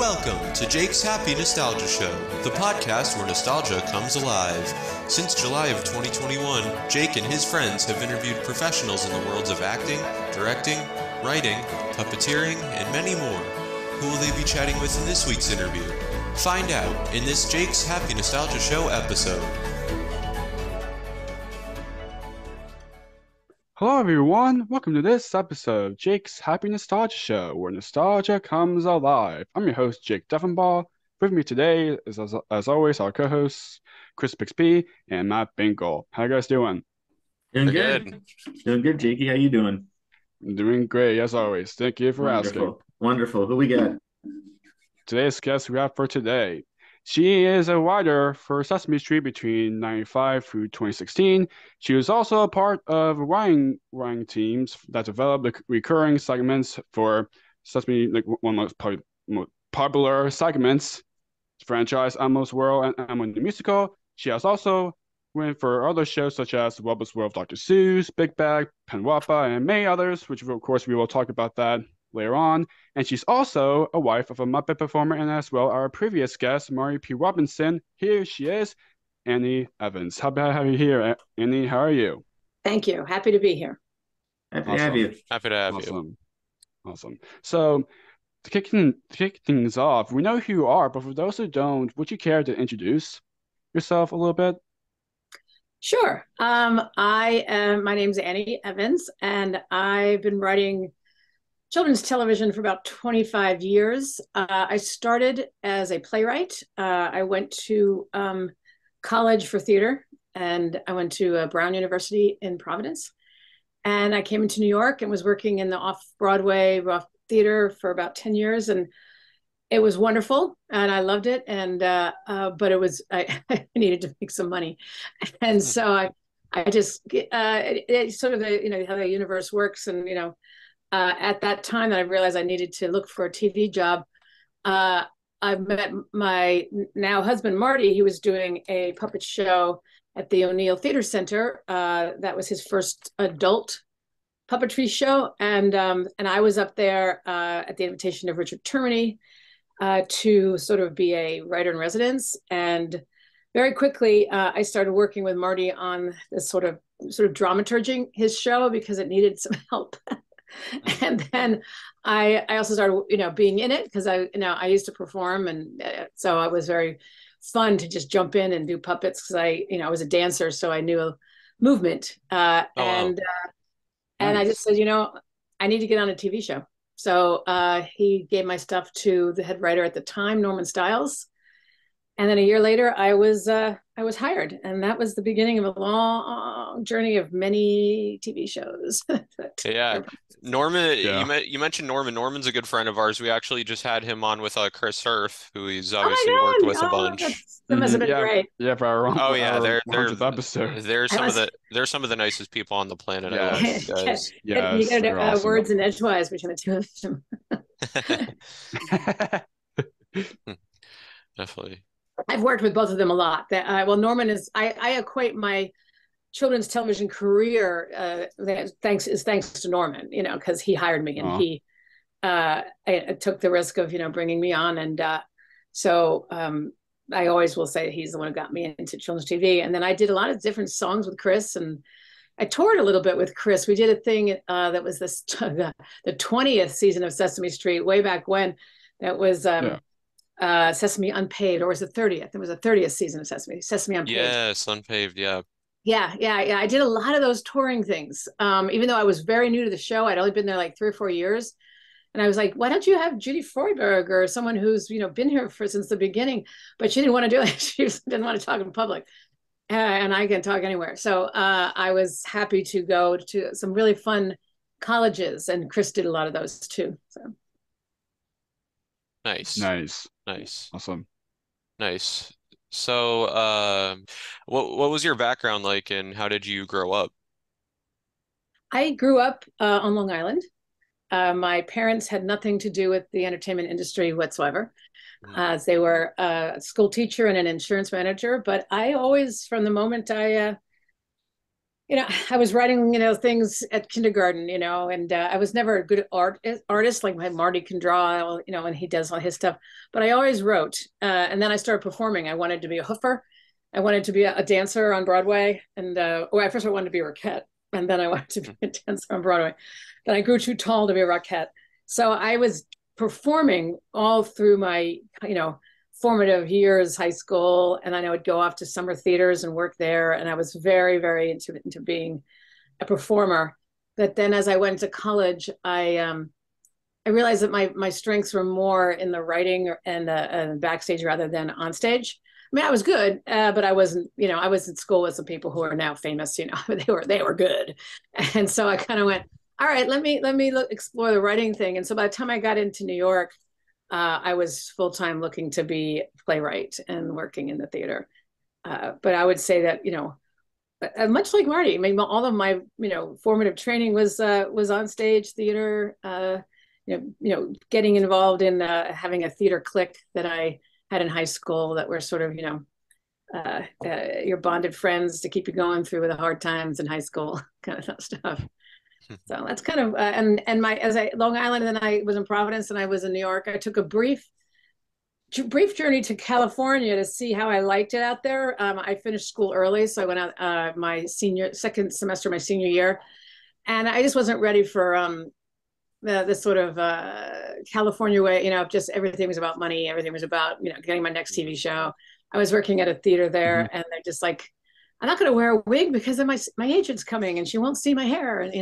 Welcome to Jake's Happy Nostalgia Show, the podcast where nostalgia comes alive. Since July of 2021, Jake and his friends have interviewed professionals in the worlds of acting, directing, writing, puppeteering, and many more. Who will they be chatting with in this week's interview? Find out in this Jake's Happy Nostalgia Show episode. Hello everyone, welcome to this episode of Jake's Happy Nostalgia Show, where nostalgia comes alive. I'm your host, Jake Deffinbaugh. With me today is, as always, our co-hosts, Chris Bixby and Matt Binkle. How you guys doing? Doing good. Doing good, Jakey. How you doing? Doing great, as always. Thank you for asking. Wonderful. Who we got? Today's guest we have for today. She is a writer for Sesame Street between 1995 through 2016. She was also a part of writing teams that developed the recurring segments for Sesame, like one of the most popular segments, franchise Elmo's World and Elmo the Musical. She has also written for other shows such as Wubba's World of Dr. Seuss, Big Bag, Penwappa, and many others, which of course we will talk about that later on. And she's also a wife of a Muppet performer and as well our previous guest, Mari P. Robinson. Here she is, Annie Evans. Happy to have you here, Annie. How are you? Thank you. Happy to be here. Happy to have you. Happy to have you. Awesome. So to kick things off, we know who you are, but for those who don't, would you care to introduce yourself a little bit? Sure. My name's Annie Evans, and I've been writing children's television for about 25 years. I started as a playwright. I went to college for theater, and I went to Brown University in Providence. And I came into New York and was working in the off-Broadway rough theater for about 10 years. And it was wonderful, and I loved it. And but I needed to make some money. And so I just, it's sort of how the universe works. And, at that time that I realized I needed to look for a TV job, I met my now husband, Marty. He was doing a puppet show at the O'Neill Theater Center. That was his first adult puppetry show. And I was up there at the invitation of Richard Termini to sort of be a writer in residence. And very quickly, I started working with Marty on this sort of dramaturging his show because it needed some help. And then I also started, being in it because I used to perform, and so it was very fun to just jump in and do puppets because I was a dancer, so I knew movement. And I just said, I need to get on a TV show. So he gave my stuff to the head writer at the time, Norman Stiles. And then a year later, I was hired, and that was the beginning of a long journey of many TV shows. Yeah, Norman. Yeah. You mentioned Norman. Norman's a good friend of ours. We actually just had him on with Chris Surf, who he's obviously worked with a bunch. That must have been great. Yeah, for our they're 100th episode. They're some of the nicest people on the planet. Yes. You get awesome. Words and edgewise between the two of them. Definitely. I've worked with both of them a lot. Norman is, I equate my children's television career, thanks to Norman, because he hired me and he took the risk of, bringing me on. And so I always will say he's the one who got me into children's TV. And then I did a lot of different songs with Chris, and I toured a little bit with Chris. We did a thing that was the 20th season of Sesame Street way back when. That was Sesame Unpaved, or was it 30th? It was a 30th season of Sesame Unpaved. Yes, Unpaved, yeah. Yeah. I did a lot of those touring things. Even though I was very new to the show, I'd only been there like 3 or 4 years. And I was like, why don't you have Judy Freuberg or someone who's, been here since the beginning? But she didn't want to do it. She didn't want to talk in public. And I can talk anywhere. So I was happy to go to some really fun colleges, and Chris did a lot of those too. So. Nice. Awesome. Nice. So, what was your background like, and how did you grow up? I grew up on Long Island. My parents had nothing to do with the entertainment industry whatsoever. They were a school teacher and an insurance manager. But I always, from the moment I I was writing, things at kindergarten, and I was never a good artist. Like my Marty can draw, and he does all his stuff. But I always wrote, and then I started performing. I wanted to be a hoofer. I wanted to be a dancer on Broadway, and first I wanted to be a Rockette, and then I wanted to be a dancer on Broadway. Then I grew too tall to be a Rockette, so I was performing all through my, formative years, high school, and then I would go off to summer theaters and work there. And I was very, very into being a performer. But then as I went to college, I realized that my strengths were more in the writing and backstage rather than on stage. I mean, I was good, but I wasn't, I was in school with some people who are now famous, they were good. And so I kind of went, all right, let me explore the writing thing. And so by the time I got into New York, I was full-time looking to be a playwright and working in the theater. But I would say that, much like Marty, I mean, all of my, formative training was on stage theater, getting involved in having a theater clique that I had in high school that were sort of, your bonded friends to keep you going through the hard times in high school, kind of stuff. So that's kind of Long Island, and then I was in Providence, and I was in New York. I took a brief journey to California to see how I liked it out there. I finished school early, so I went out my second semester, my senior year, and I just wasn't ready for this sort of California way. Just everything was about money. Everything was about getting my next TV show. I was working at a theater there, and they're just like, I'm not going to wear a wig because then my agent's coming and she won't see my hair. And,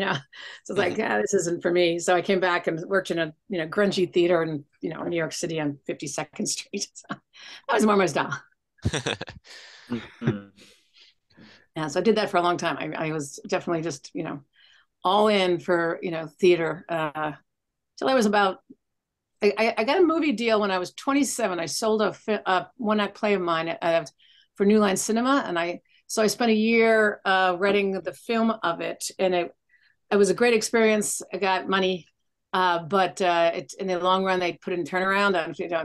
so it's like, this isn't for me. So I came back and worked in a, grungy theater in, New York City on 52nd Street. So that was more my style. Yeah. So I did that for a long time. I was definitely just, all in for, theater, till I was about, I got a movie deal when I was 27. I sold a one-act play of mine for New Line Cinema. And so I spent a year writing the film of it, and it was a great experience. I got money, but in the long run, they put it in turnaround.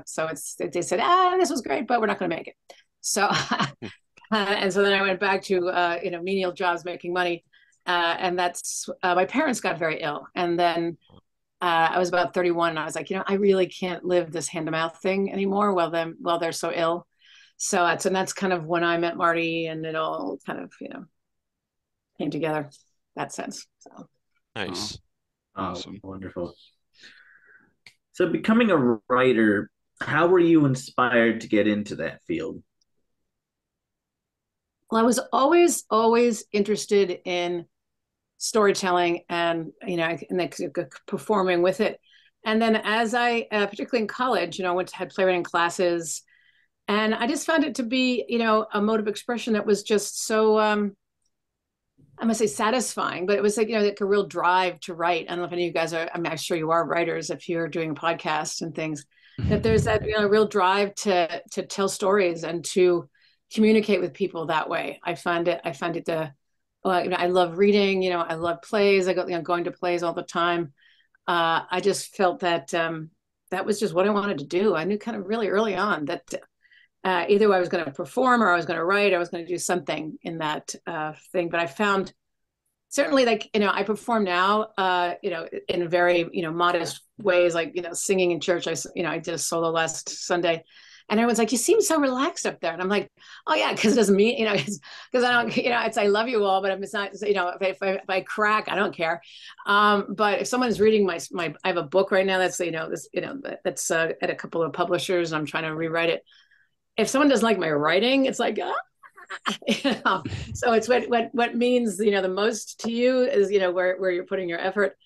So they said, this was great, but we're not going to make it. So, and so then I went back to menial jobs, making money, and that's my parents got very ill, and then I was about 31, and I was like, I really can't live this hand-to-mouth thing anymore while they're so ill. So that's kind of when I met Marty, and it all kind of, came together, that sense. So nice. Awesome. Wonderful. So becoming a writer, how were you inspired to get into that field? Well, I was always interested in storytelling and, performing with it. And then as I, particularly in college, had playwriting classes. And I just found it to be, a mode of expression that was just so, I'm gonna say satisfying, but it was like a real drive to write. I don't know if any of you guys are, I'm sure you are writers if you're doing podcasts and things, that there's that, real drive to tell stories and to communicate with people that way. I find it I love reading, I love plays. I go, going to plays all the time. I just felt that that was just what I wanted to do. I knew kind of really early on that either I was going to perform or I was going to write, I was going to do something in that thing. But I found certainly I perform now, in very, modest ways, like, singing in church. I did a solo last Sunday, and everyone's like, you seem so relaxed up there. And I'm like, oh yeah, because it doesn't mean, because I don't, it's, I love you all, but it's not, if I crack, I don't care. But if someone's reading my, I have a book right now that's, that's at a couple of publishers, and I'm trying to rewrite it. If someone doesn't like my writing, it's like, so it's what means, the most to you is, where you're putting your effort.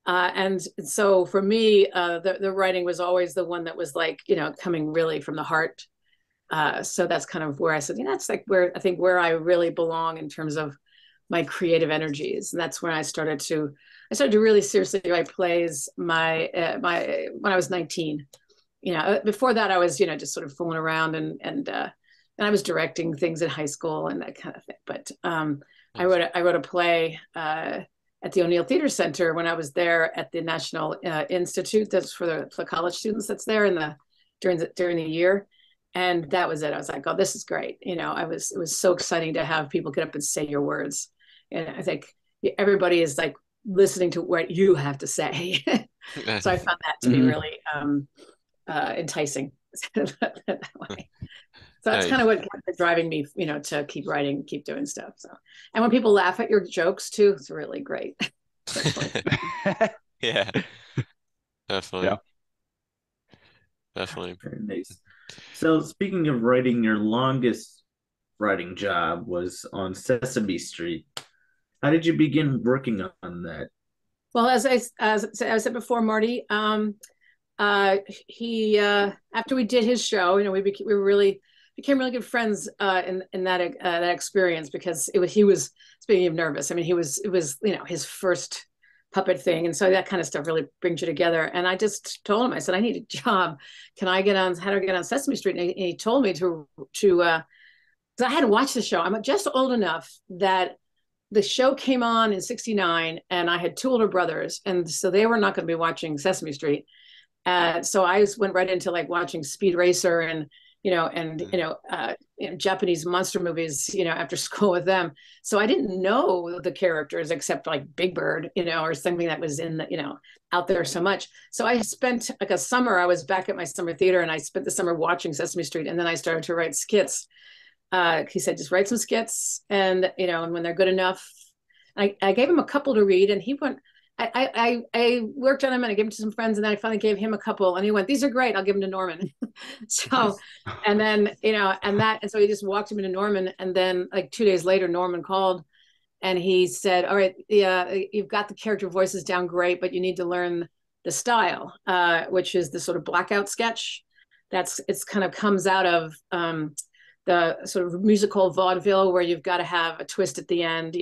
And so for me, the writing was always the one that was like, coming really from the heart. So that's kind of where I said, that's like where I really belong in terms of my creative energies. And that's when I started to really seriously write plays when I was 19. Before that I was, just sort of fooling around and I was directing things in high school and that kind of thing. But I wrote a play at the O'Neill Theater Center when I was there at the National Institute. That's for the college students that's there during the year. And that was it. I was like, oh, this is great. It was so exciting to have people get up and say your words. And I think everybody is like listening to what you have to say. So I found that to be really enticing that way. So that's kind of what kept driving me, to keep writing, keep doing stuff. So, and when people laugh at your jokes too, it's really great. Yeah, definitely. Yeah. Definitely. Very nice. So speaking of writing, your longest writing job was on Sesame Street. How did you begin working on that? Well, as I said before, Marty, he after we did his show, we became really good friends in that experience, because he was, speaking of nervous, I mean, it was his first puppet thing, and so that kind of stuff really brings you together. And I just told him, I said, I need a job. How do I get on Sesame Street? And he told me to because I hadn't watched the show. I'm just old enough that the show came on in '69, and I had two older brothers, and so they were not going to be watching Sesame Street. So I went right into like watching Speed Racer and Japanese monster movies, after school with them. So I didn't know the characters except like Big Bird, or something that was in the, out there so much. So I spent like a summer, I was back at my summer theater, and I spent the summer watching Sesame Street. And then I started to write skits. He said, just write some skits, and, and when they're good enough, I gave him a couple to read, and he went, I worked on him, and I gave him to some friends, and then I finally gave him a couple, and he went, these are great, I'll give them to Norman. So, and then, and so he just walked him into Norman. And then like 2 days later, Norman called, and he said, all right, yeah, you've got the character voices down great, but you need to learn the style, which is the sort of blackout sketch. It's kind of comes out of the sort of musical vaudeville, where you've got to have a twist at the end.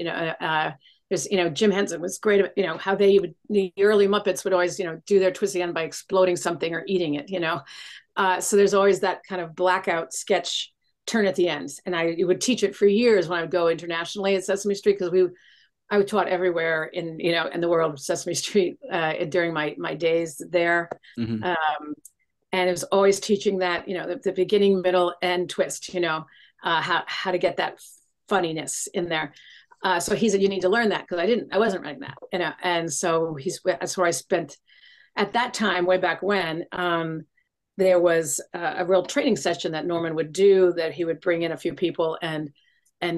There's, Jim Henson was great at, how the early Muppets would always, do their twist again by exploding something or eating it, so there's always that kind of blackout sketch turn at the end. And I would teach it for years when I would go internationally at Sesame Street, because I was taught everywhere in the world of Sesame Street during my days there. Mm-hmm. And it was always teaching that, the beginning, middle, end twist, how to get that funniness in there. So he said, you need to learn that, because I wasn't writing that, and so that's where I spent at that time, way back when. There was a real training session that Norman would do, that he would bring in a few people and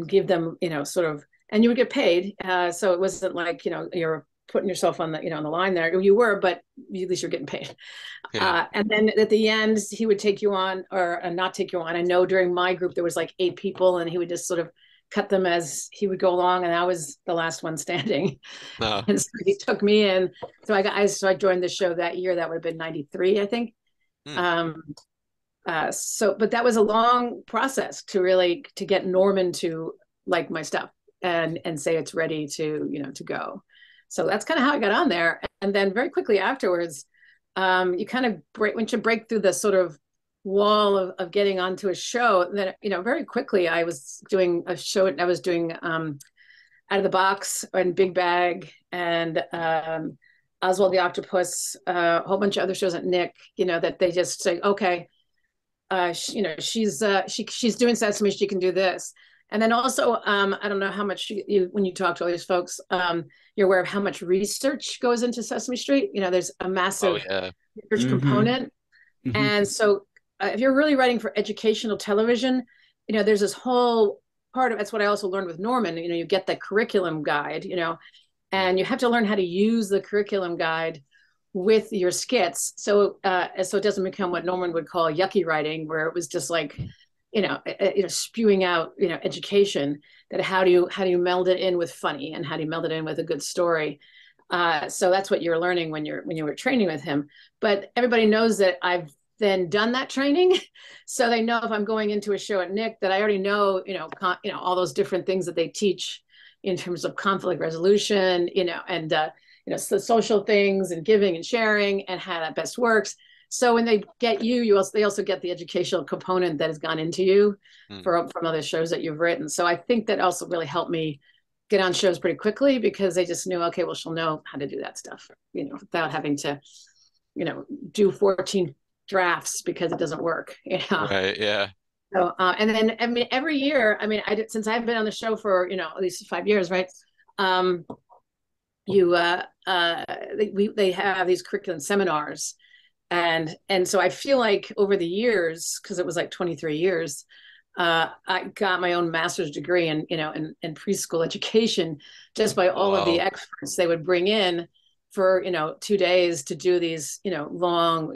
give them, sort of, and you would get paid. So it wasn't like, you're putting yourself on the, on the line there. You were, but at least you're getting paid. Yeah. And then at the end, he would take you on or not take you on. I know during my group, there was like 8 people, and he would just sort of cut them as he would go along, and I was the last one standing. Oh. And so he took me in. So I joined the show that year. That would have been 93, I think. But that was a long process to get Norman to like my stuff and say it's ready to go. So that's kind of how I got on there. And then very quickly afterwards, you kind of once you break through the sort of wall of getting onto a show, then very quickly I was doing a show. I was doing Out of the Box and Big Bag and Oswald the Octopus, a whole bunch of other shows at Nick. That they just say, okay, she's doing Sesame, she can do this. And then also, I don't know how much when you talk to all these folks, you're aware of how much research goes into Sesame Street. There's a massive research component. Mm-hmm. And so if you're really writing for educational television, there's this whole part of, that's what I also learned with Norman, you get that curriculum guide, and you have to learn how to use the curriculum guide with your skits. So it doesn't become what Norman would call yucky writing, where it was just like, spewing out, education. That how do you meld it in with funny, and how do you meld it in with a good story? So that's what you're learning when you were training with him. But everybody knows that I've then done that training, so they know if I'm going into a show at Nick that I already know, all those different things that they teach in terms of conflict resolution, and so social things and giving and sharing and how that best works. So when they get they also get the educational component that has gone into you from other shows that you've written. So I think that also really helped me get on shows pretty quickly, because they just knew, okay, well, she'll know how to do that stuff, without having to, do 14 drafts because it doesn't work, Right, yeah. So, and then, every year, since I've been on the show for, at least 5 years, right? they have these curriculum seminars, and so I feel like over the years, because it was like 23 years, I got my own master's degree in preschool education just by all of the experts they would bring in for 2 days to do these long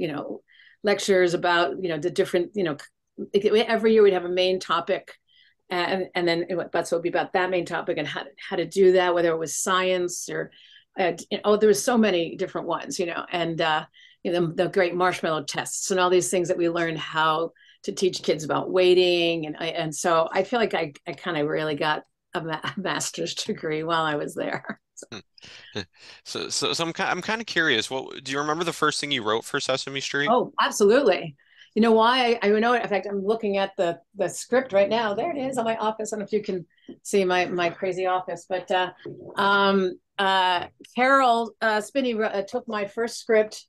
lectures about the different every year we'd have a main topic, and then so it'd be about that main topic and how to do that, whether it was science or there was so many different ones, and the great marshmallow tests and all these things that we learned how to teach kids about waiting, and so I feel like I kind of really got a master's degree while I was there. So I'm kind of curious. What do you remember the first thing you wrote for Sesame Street? Oh, absolutely. You know why? I know it. In fact, I'm looking at the script right now. There it is on my office. I don't know if you can see my crazy office, but Carol Spinney took my first script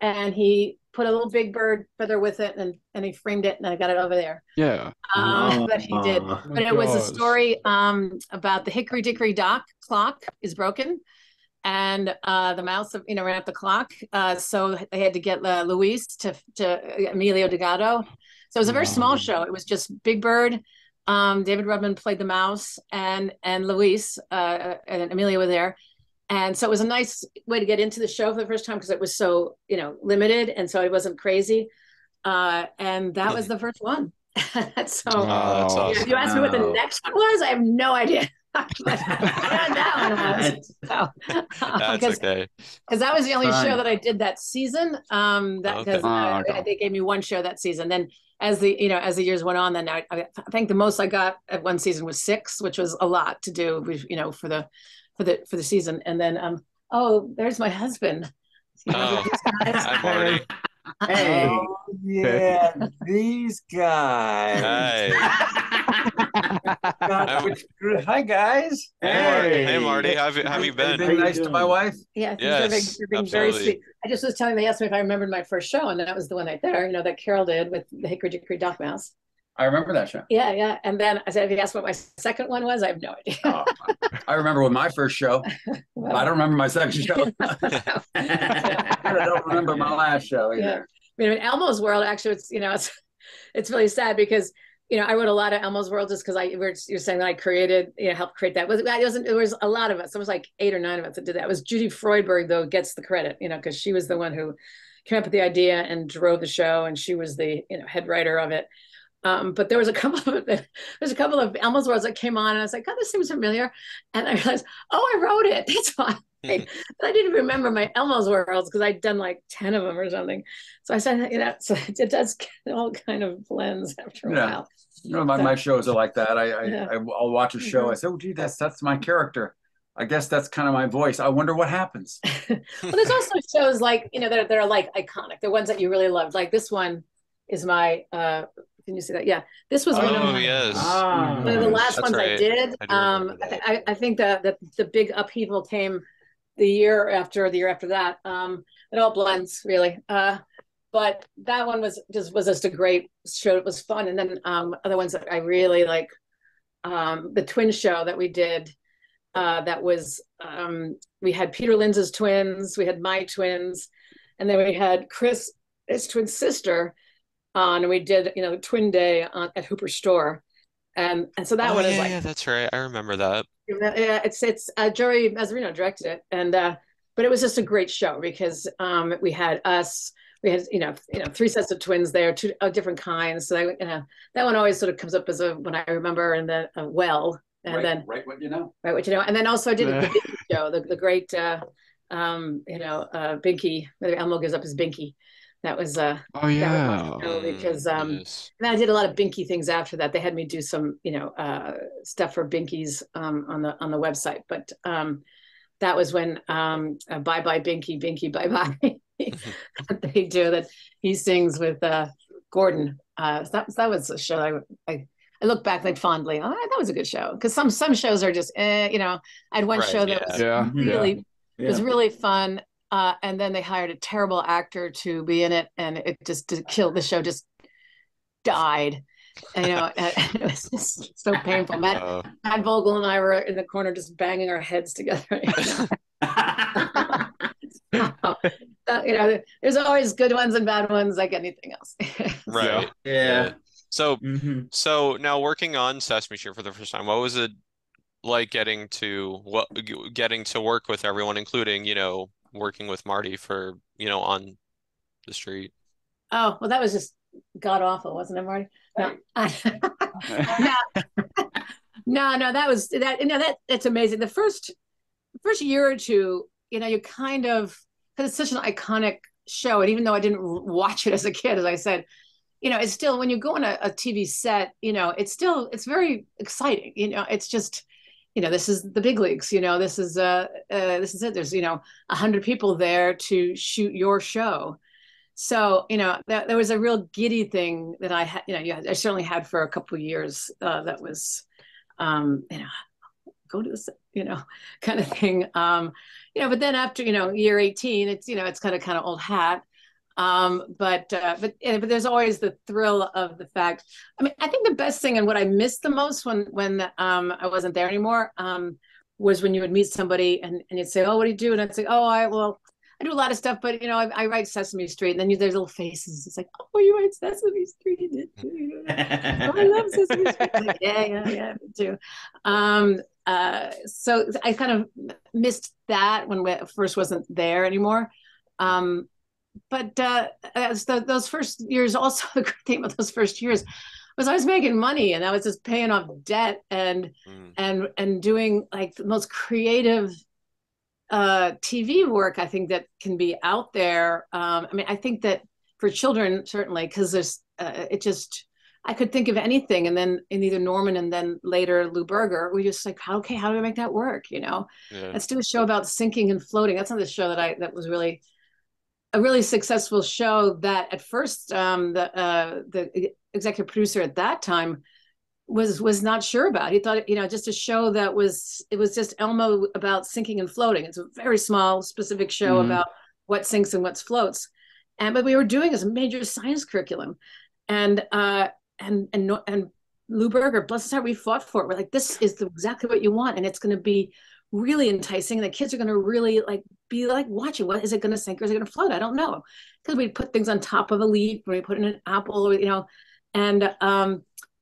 and he put a little big bird feather with it, and he framed it, and I got it over there. Yeah. But he did. But it was a story about the hickory dickory dock clock is broken, and the mouse ran up the clock. So they had to get Luis to Emilio Delgado. So it was a very small show. It was just Big Bird. David Rudman played the mouse, and Luis and Emilio were there. And so it was a nice way to get into the show for the first time because it was so, limited. And so it wasn't crazy. And that was the first one. So that's awesome. If you ask me what the next one was, I have no idea. But that one was. That's okay. Because that was the only show that I did that season. They gave me one show that season. Then as the years went on, then I think the most I got at one season was 6, which was a lot to do, for the season. And then there's my husband. Hi, Marty. Hey. Oh, yeah, these guys. Hi, guys. Hey, Marty. How have you been? Been nice to my wife? Yeah, yes, they're being very sweet. I just was telling them, they asked me if I remembered my first show, and that was the one right there, that Carol did with the Hickory Dickory Dock Mouse. I remember that show. Yeah. And then I said, if you asked what my second one was, I have no idea. I remember with my first show. Well, I don't remember my second show. I don't remember my last show either. Yeah. In Elmo's World, actually, it's really sad because I wrote a lot of Elmo's World just because you're saying that I created, helped create that. There was a lot of us. It was like 8 or 9 of us that did that. It was Judy Freudberg, though, gets the credit, because she was the one who came up with the idea and drove the show, and she was the head writer of it. But there was a couple of Elmo's Worlds that came on, and I was like, God, this seems familiar. And I realized, I wrote it. That's why. I didn't remember my Elmo's Worlds because I'd done like 10 of them or something. So I said, so it does all kind of blends after a while. My shows are like that. I'll watch a show. I say, oh, gee, that's my character. I guess that's kind of my voice. I wonder what happens. Well, there's also shows like, that are like iconic. The ones that you really loved. Like this one is my, can you see that? Yeah, this was one of the last ones I did. I think that the big upheaval came the year after that. It all blends really. But that one was just a great show. It was fun. And then other ones that I really like, the twin show that we did. That was we had Peter Linz's twins, we had my twins, and then we had Chris, his twin sister. And we did, Twin Day at Hooper Store, and so that one is like, yeah, that's right. I remember that. Yeah, it's Joey Mazzarino directed it, and but it was just a great show because we had 3 sets of twins there, 2 different kinds. So that one always sort of comes up as when I remember, and then Right What You Know, and then also I did the Binky show, the great Binky, Elmo gives up his Binky. That was that was because and I did a lot of Binky things after that. They had me do some stuff for Binkies on the website, but that was when Bye Bye Binky, Binky Bye Bye they do that. He sings with Gordon. That was a show I look back like fondly. Oh, that was a good show because some shows are just I had one show that was was really fun. And then they hired a terrible actor to be in it, and it just killed the show. Just died. it was just so painful. Uh, Matt Vogel and I were in the corner just banging our heads together. There's always good ones and bad ones like anything else. right. Yeah. So, Mm-hmm. so now working on Sesame Street for the first time, what was it like getting to work with everyone, including, working with Marty for, on the street? Oh, well, that was just god awful, wasn't it, Marty? No, no, that was that. It's amazing. The first year or two, you kind of, because it's such an iconic show, and even though I didn't watch it as a kid, as I said, it's still, when you go on a TV set, it's very exciting. It's just, this is the big leagues. This is it. There's 100 people there to shoot your show. So there was a real giddy thing that I had. I certainly had for a couple of years. That was, go to the kind of thing. But then after year 18, it's kind of old hat. But there's always the thrill of the fact. I mean, I think the best thing and what I missed the most when I wasn't there anymore was when you would meet somebody and you'd say, "Oh, what do you do?" And I'd say, "Oh, I do a lot of stuff, but I write Sesame Street." And then there's little faces. It's like, "Oh, you write Sesame Street?" Oh, I love Sesame Street. Like, yeah, me too. So I kind of missed that when we first wasn't there anymore. But those first years, also the great thing about those first years was I was making money and I was just paying off debt and doing like the most creative TV work I think that can be out there. I think that for children, certainly, because there's I could think of anything. And then in either Norman and then later Lou Berger, we just like, how do we make that work? Let's do a show about sinking and floating. That's another show that was really a really successful show that at first the executive producer at that time was not sure about. He thought, just a show that was just Elmo about sinking and floating. It's a very small, specific show about what sinks and what floats. But we were doing as a major science curriculum. And Lou Berger, bless his heart, we fought for it. We're like, this is exactly what you want. And it's going to be really enticing. And the kids are going to really be watching. What is it going to sink or is it going to float? I don't know. Because we put things on top of a leaf, or we put in an apple, and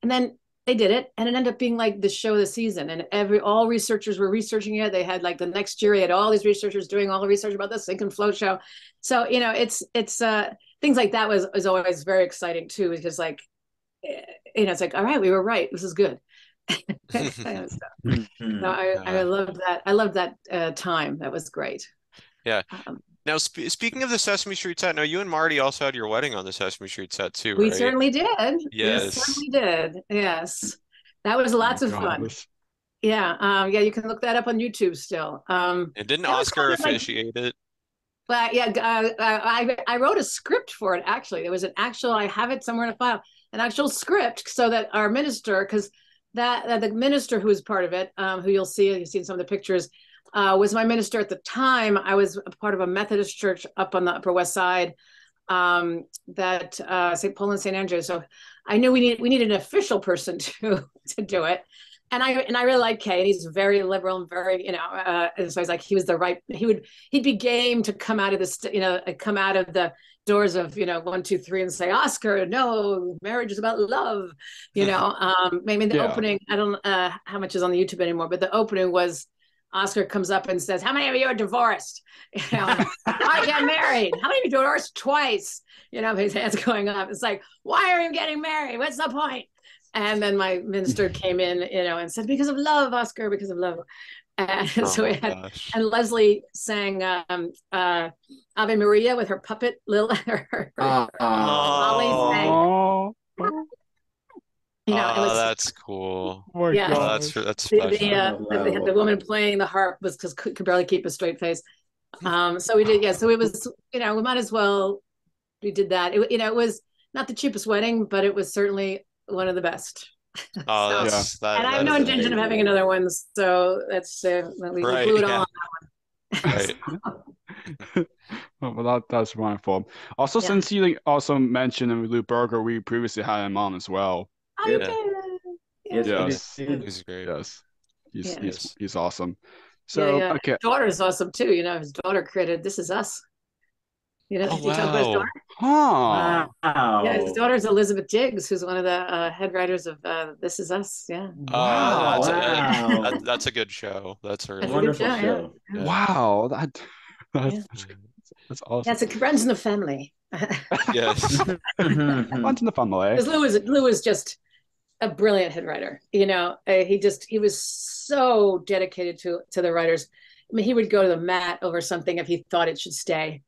then they did it, and it ended up being like the show of the season. And all researchers were researching it. They had the next year, they had all these researchers doing all the research about the sink and float show. So it's things like that was always very exciting too, because it's like, all right, we were right. This is good. So I loved that. I loved that time. That was great. Yeah. Now, speaking of the Sesame Street set, now you and Marty also had your wedding on the Sesame Street set too, right? We certainly did. Yes. We certainly did. Yes. That was lots of fun. Yeah. You can look that up on YouTube still. And didn't Oscar officiate it? But yeah, I wrote a script for it, actually. There was I have it somewhere in a file, an actual script, so that our minister, because the minister who was part of it, who you'll see in some of the pictures, was my minister at the time. I was a part of a Methodist church up on the Upper West Side, that St. Paul and St. Andrew. So I knew we needed an official person to do it. And I really like Kay, and he's very liberal and very, and so I was like, he was the right, he'd be game to come out of this, come out of the doors of, 1, 2, 3 and say, Oscar, no, marriage is about love, maybe the opening, I don't know how much is on the YouTube anymore, but the opening was Oscar comes up and says, how many of you are divorced? I get married. How many of you divorced twice? His hands going up. It's like, why are you getting married? What's the point? And then my minister came in, and said, because of love, Oscar, because of love. And so we had, gosh. And Leslie sang Ave Maria with her puppet, Lil. Molly sang. That's cool. Oh yeah, that's special. The woman playing the harp was because could barely keep a straight face. So we did, So it was, we might as well. We did that. It was not the cheapest wedding, but it was certainly one of the best. Oh, and I have no intention of having another one. So that's we blew it all on that one. Right. Well, that's wonderful. Also, since you also mentioned Lou Berger, we previously had him on as well. you good. did. Yes, Yes. he did. He's great. Yes. Yeah. He's awesome. So yeah. okay. His daughter's awesome too. His daughter created This Is Us. Oh, Did you talk about his wow. daughter? Huh. Yeah, his Wow. daughter's Elizabeth Diggs, who's one of the head writers of This Is Us. Yeah, Wow. Wow. That's a good show. That's a that's really a good Wonderful show. Yeah, show. yeah. Wow. Yeah. That's Yeah, awesome. it runs in the family. Yes. Once in the family. Because Lou is just a brilliant head writer. He was so dedicated to the writers. I mean, he would go to the mat over something if he thought it should stay.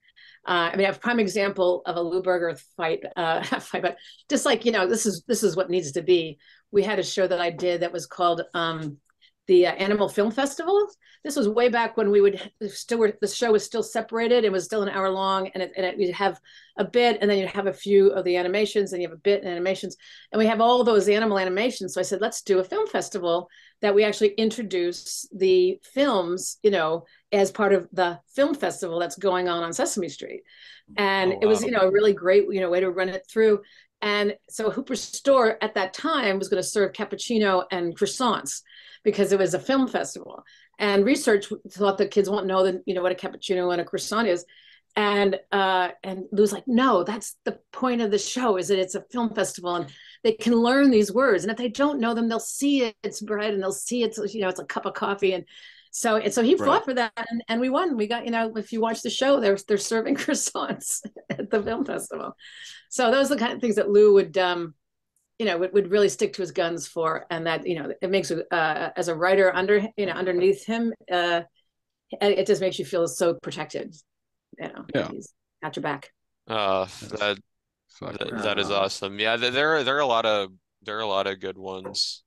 I mean, a prime example of a Lou Berger fight, but just like, this is what needs to be. We had a show that I did that was called the Animal Film Festival. This was way back when the show was still separated. It was still an hour long, and you'd have a bit, and then you'd have a few of the animations, and you have a bit and animations, and we have all those animal animations. So I said, let's do a film festival that we actually introduce the films, as part of the film festival that's going on Sesame Street. And it was, a really great, way to run it through. And so Hooper's Store at that time was going to serve cappuccino and croissants because it was a film festival. And research thought that kids won't know what a cappuccino and a croissant is. And Lou's like, no, that's the point of the show, is that it's a film festival and they can learn these words. And if they don't know them, they'll see it's bread and they'll see it's a cup of coffee. And so he fought for that, and we won. We got, if you watch the show, they're serving croissants at the film festival. So those are the kind of things that Lou would would really stick to his guns for, and that it makes as a writer underneath him, it just makes you feel so protected. He's got your back. That is awesome. Yeah, there are a lot of good ones.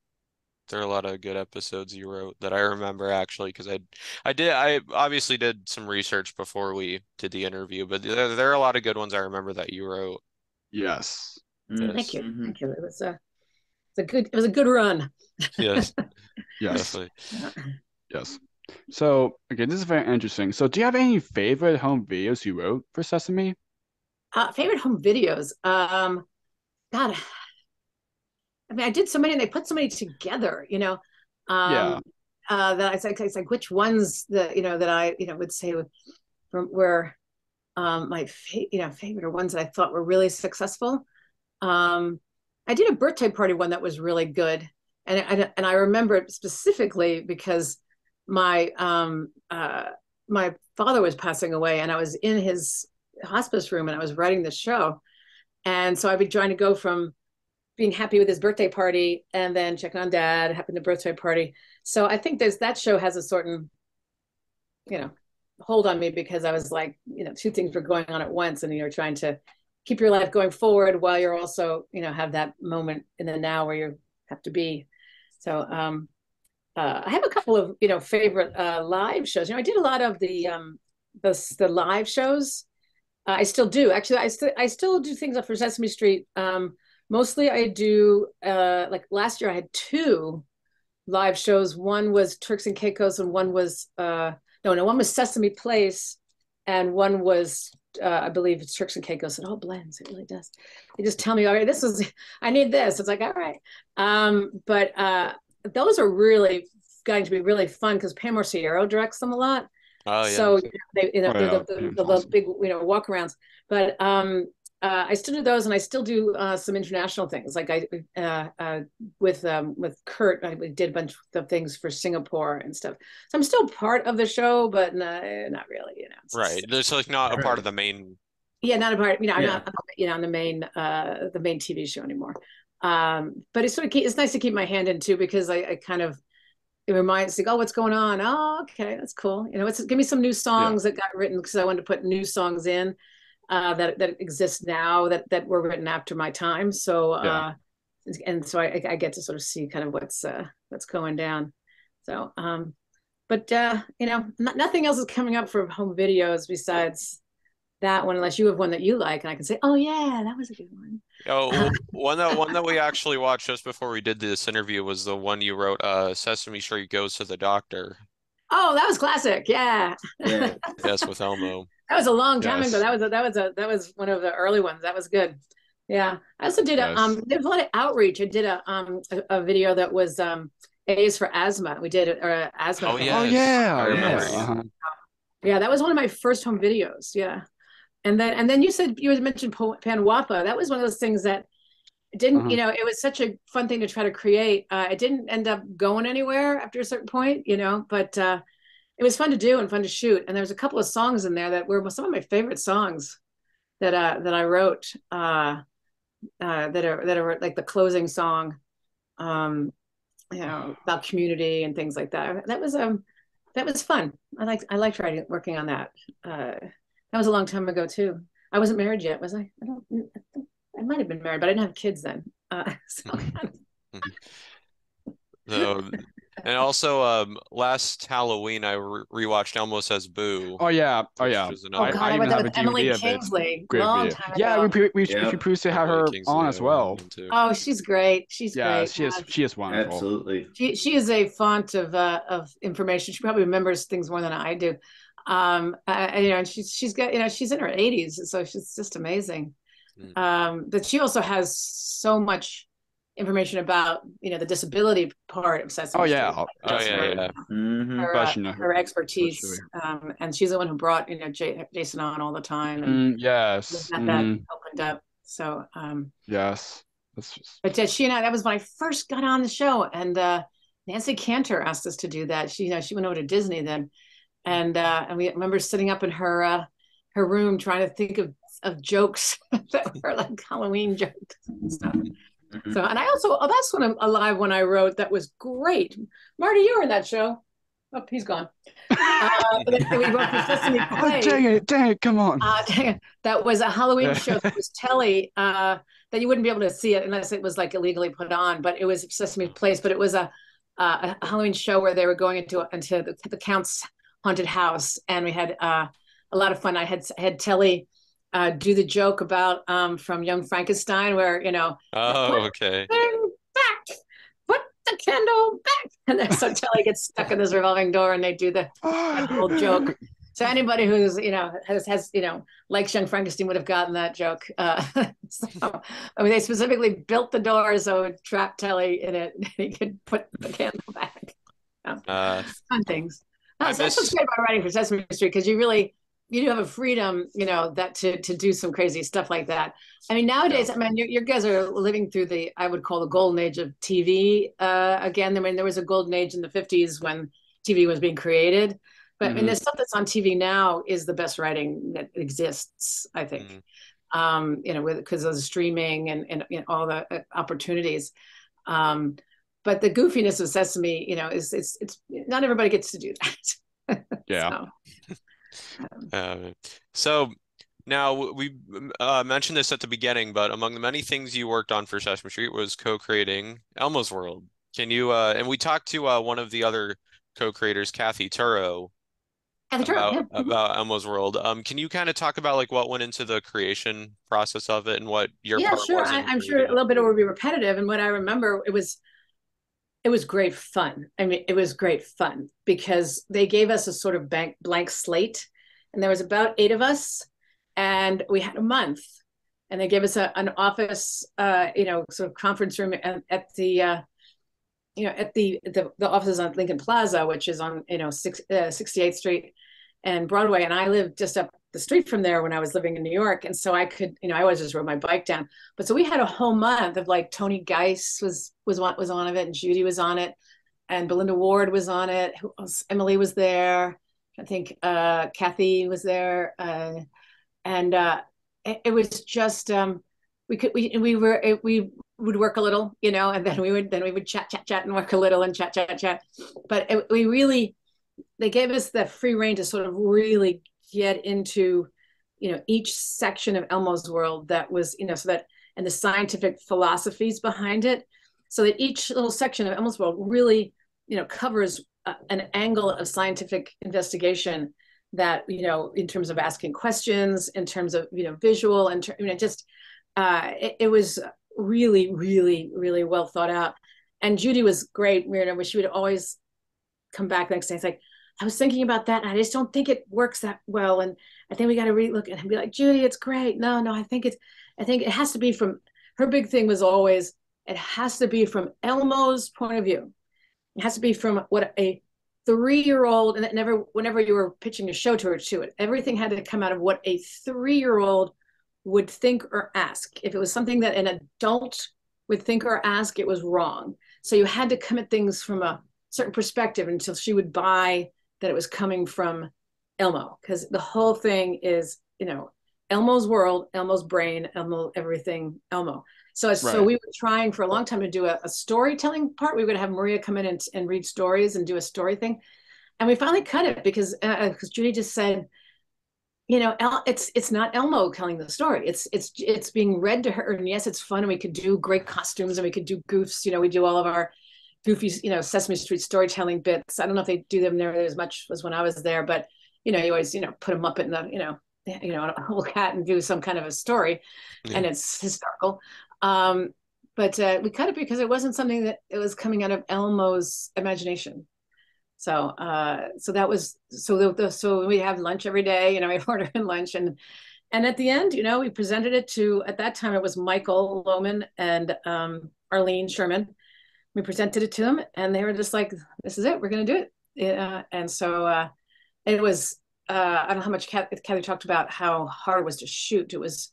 There are a lot of good episodes you wrote that I remember, actually, because I obviously did some research before we did the interview, but there are a lot of good ones I remember that you wrote. Yes. Thank you. Thank you. It was a good run. Yes. Yes. Definitely. Yes. So, okay, this is very interesting. So, do you have any favorite home videos you wrote for Sesame? Favorite home videos. God, I mean, I did so many, and they put so many together. Yeah. That it's like which ones that I would say were my favorite, or ones that I thought were really successful. I did a birthday party one that was really good, and I remember it specifically because my father was passing away, and I was in his hospice room, and I was writing the show, and so I'd be trying to go from being happy with his birthday party and then checking on dad, having the birthday party. So I think that show has a certain, hold on me, because I was like, two things were going on at once, and you're trying to keep your life going forward while you're also, have that moment in the now where you have to be. So I have a couple of, favorite live shows. I did a lot of the live shows. I still do. Actually, I still do things up for Sesame Street. Mostly I do, like last year I had 2 live shows. One was Turks and Caicos, and one was, one was Sesame Place, and one was, I believe it's Turks and Caicos. It all blends, it really does. They just tell me, all right, I need this. It's like, all right. But those are really going to be really fun because Pam Orsiero directs them a lot. Oh, yeah. So they're awesome. big, walkarounds. But I still do those, and I still do some international things. Like with Kurt, I did a bunch of things for Singapore and stuff. So I'm still part of the show, but not really. Right. There's like not a part of the main. Yeah, not a part. I'm Yeah. not on the main TV show anymore. But it's nice to keep my hand in too, because I kind of, it reminds me, oh, what's going on? Oh, okay, that's cool. Give me some new songs that got written, because I wanted to put new songs in that exist now that were written after my time. So and so I get to sort of see kind of what's going down. So but nothing else is coming up for home videos besides that one, unless you have one that you like, and I can say, oh yeah, that was a good one. Oh, one that we actually watched just before we did this interview was the one you wrote, Sesame Street Goes to the Doctor. Oh, that was classic. Yeah. Yes, with Elmo. That was a long time ago. That was one of the early ones. That was good. Yeah. I also did Yes. there's a lot of outreach. I did a video that was A is for asthma. We did asthma. Oh, thing. Oh yes. yeah, I remember. yeah. Yeah. Yeah, that was one of my first home videos. Yeah. And then you mentioned Panwapa. That was one of those things that didn't, it was such a fun thing to try to create. It didn't end up going anywhere after a certain point, but it was fun to do and fun to shoot. And there was a couple of songs in there that were some of my favorite songs that I wrote that are like the closing song, about community and things like that. That was fun. I liked working on that. That was a long time ago too. I wasn't married yet, was I? I might have been married, but I didn't have kids then. So, and also, last Halloween I rewatched Elmo Says Boo. Oh yeah, which was Oh another. God, I I even read that have a with Emily DVD of it. Kingsley, Great long video. time Yeah, ago. we Yeah. should to have Emily her Kingsley, on I as remember well. him too. Oh, she's great. She's Yeah, great. she is wonderful. Absolutely. She is a font of information. She probably remembers things more than I do. And she's got, she's in her 80s, so she's just amazing. But she also has so much information about the disability part of Sesame Oh Street. yeah, Oh yeah, yeah. Her expertise, especially. and she's the one who brought Jason on all the time, and Yes. that opened up. So Yes. That's just... but she and that was when I first got on the show, and Nancy Cantor asked us to do that. She went over to Disney then, and we remember sitting up in her room trying to think of jokes that were like Halloween jokes and stuff. So, and I also, that's when I'm alive when I wrote, that was great. Marty, you were in that show. Oh, he's gone. We wrote the Sesame Play. Oh, dang it, come on. That was a Halloween show that was telly, that you wouldn't be able to see it unless it was like illegally put on, but it was Sesame Place, but it was a Halloween show where they were going into the Count's haunted house. And we had a lot of fun. I had Telly do the joke about from Young Frankenstein, where Oh, okay. back, put the candle back, and then so Telly gets stuck in this revolving door, and they do the whole joke. So anybody who's has likes Young Frankenstein would have gotten that joke. So I mean, they specifically built the door so it would trap Telly in it, and he could put the candle back. Fun things. That's what's great about writing for Sesame Street, because you do have a freedom, that to do some crazy stuff like that. I mean, nowadays, I mean, you guys are living through I would call the golden age of TV. Again, I mean, there was a golden age in the 50s when TV was being created. But I mean, the stuff that's on TV now is the best writing that exists, I think. Because of the streaming and all the opportunities. But the goofiness of Sesame, it's not everybody gets to do that. Yeah. So now we mentioned this at the beginning, but among the many things you worked on for Sesame Street was co-creating Elmo's World. Can you and we talked to one of the other co-creators, Kathy Turrow, about Elmo's World. Can you kind of talk about like what went into the creation process of it and what your part sure. was? I'm sure a little bit it will be repetitive, and what I remember, it was great fun. I mean, it was great fun because they gave us a sort of blank slate, and there was about 8 of us, and we had a month, and they gave us an office, sort of conference room at the offices on Lincoln Plaza, which is on 68th Street and Broadway, and I lived just up the street from there when I was living in New York, and so I could, I always just rode my bike down. But so we had a whole month of like Tony Geis was on it, and Judy was on it, and Belinda Ward was on it. Who else? Emily was there. I think Kathy was there, and it was just we would work a little, and then we would chat and work a little and chat. But they gave us that free rein to sort of really get into, each section of Elmo's World that was, so that, and the scientific philosophies behind it, so that each little section of Elmo's World really, covers an angle of scientific investigation that, in terms of asking questions, in terms of, visual, and it was really, really, really well thought out. And Judy was great. She would always come back the next day. It's like, I was thinking about that, and I just don't think it works that well. And I think we got to relook and be like, Judy, it's great. No, I think it has to be from, her big thing was always, it has to be from Elmo's point of view. It has to be from what a 3-year-old, and that never, whenever you were pitching a show to her to it, everything had to come out of what a 3-year-old would think or ask. If it was something that an adult would think or ask, it was wrong. So you had to come at things from a certain perspective until she would buy that it was coming from Elmo, because the whole thing is, Elmo's world, Elmo's brain, Elmo, everything, Elmo. So we were trying for a long time to do a storytelling part. We would have Maria come in and read stories and do a story thing. And we finally cut it because Judy just said, it's not Elmo telling the story. It's being read to her. And yes, it's fun. And we could do great costumes and we could do goofs. We do all of our goofy, Sesame Street storytelling bits. I don't know if they do them there as much as when I was there, but, you always, put a Muppet in the, a whole cat and do some kind of a story, and it's hysterical. But we cut it because it wasn't something that it was coming out of Elmo's imagination. So that was, so we have lunch every day, we order in lunch, and at the end, we presented it to, at that time it was Michael Lohman and Arlene Sherman. We presented it to them and they were just like, this is it, we're going to do it. And so it was, I don't know how much Kathy talked about how hard it was to shoot. It was,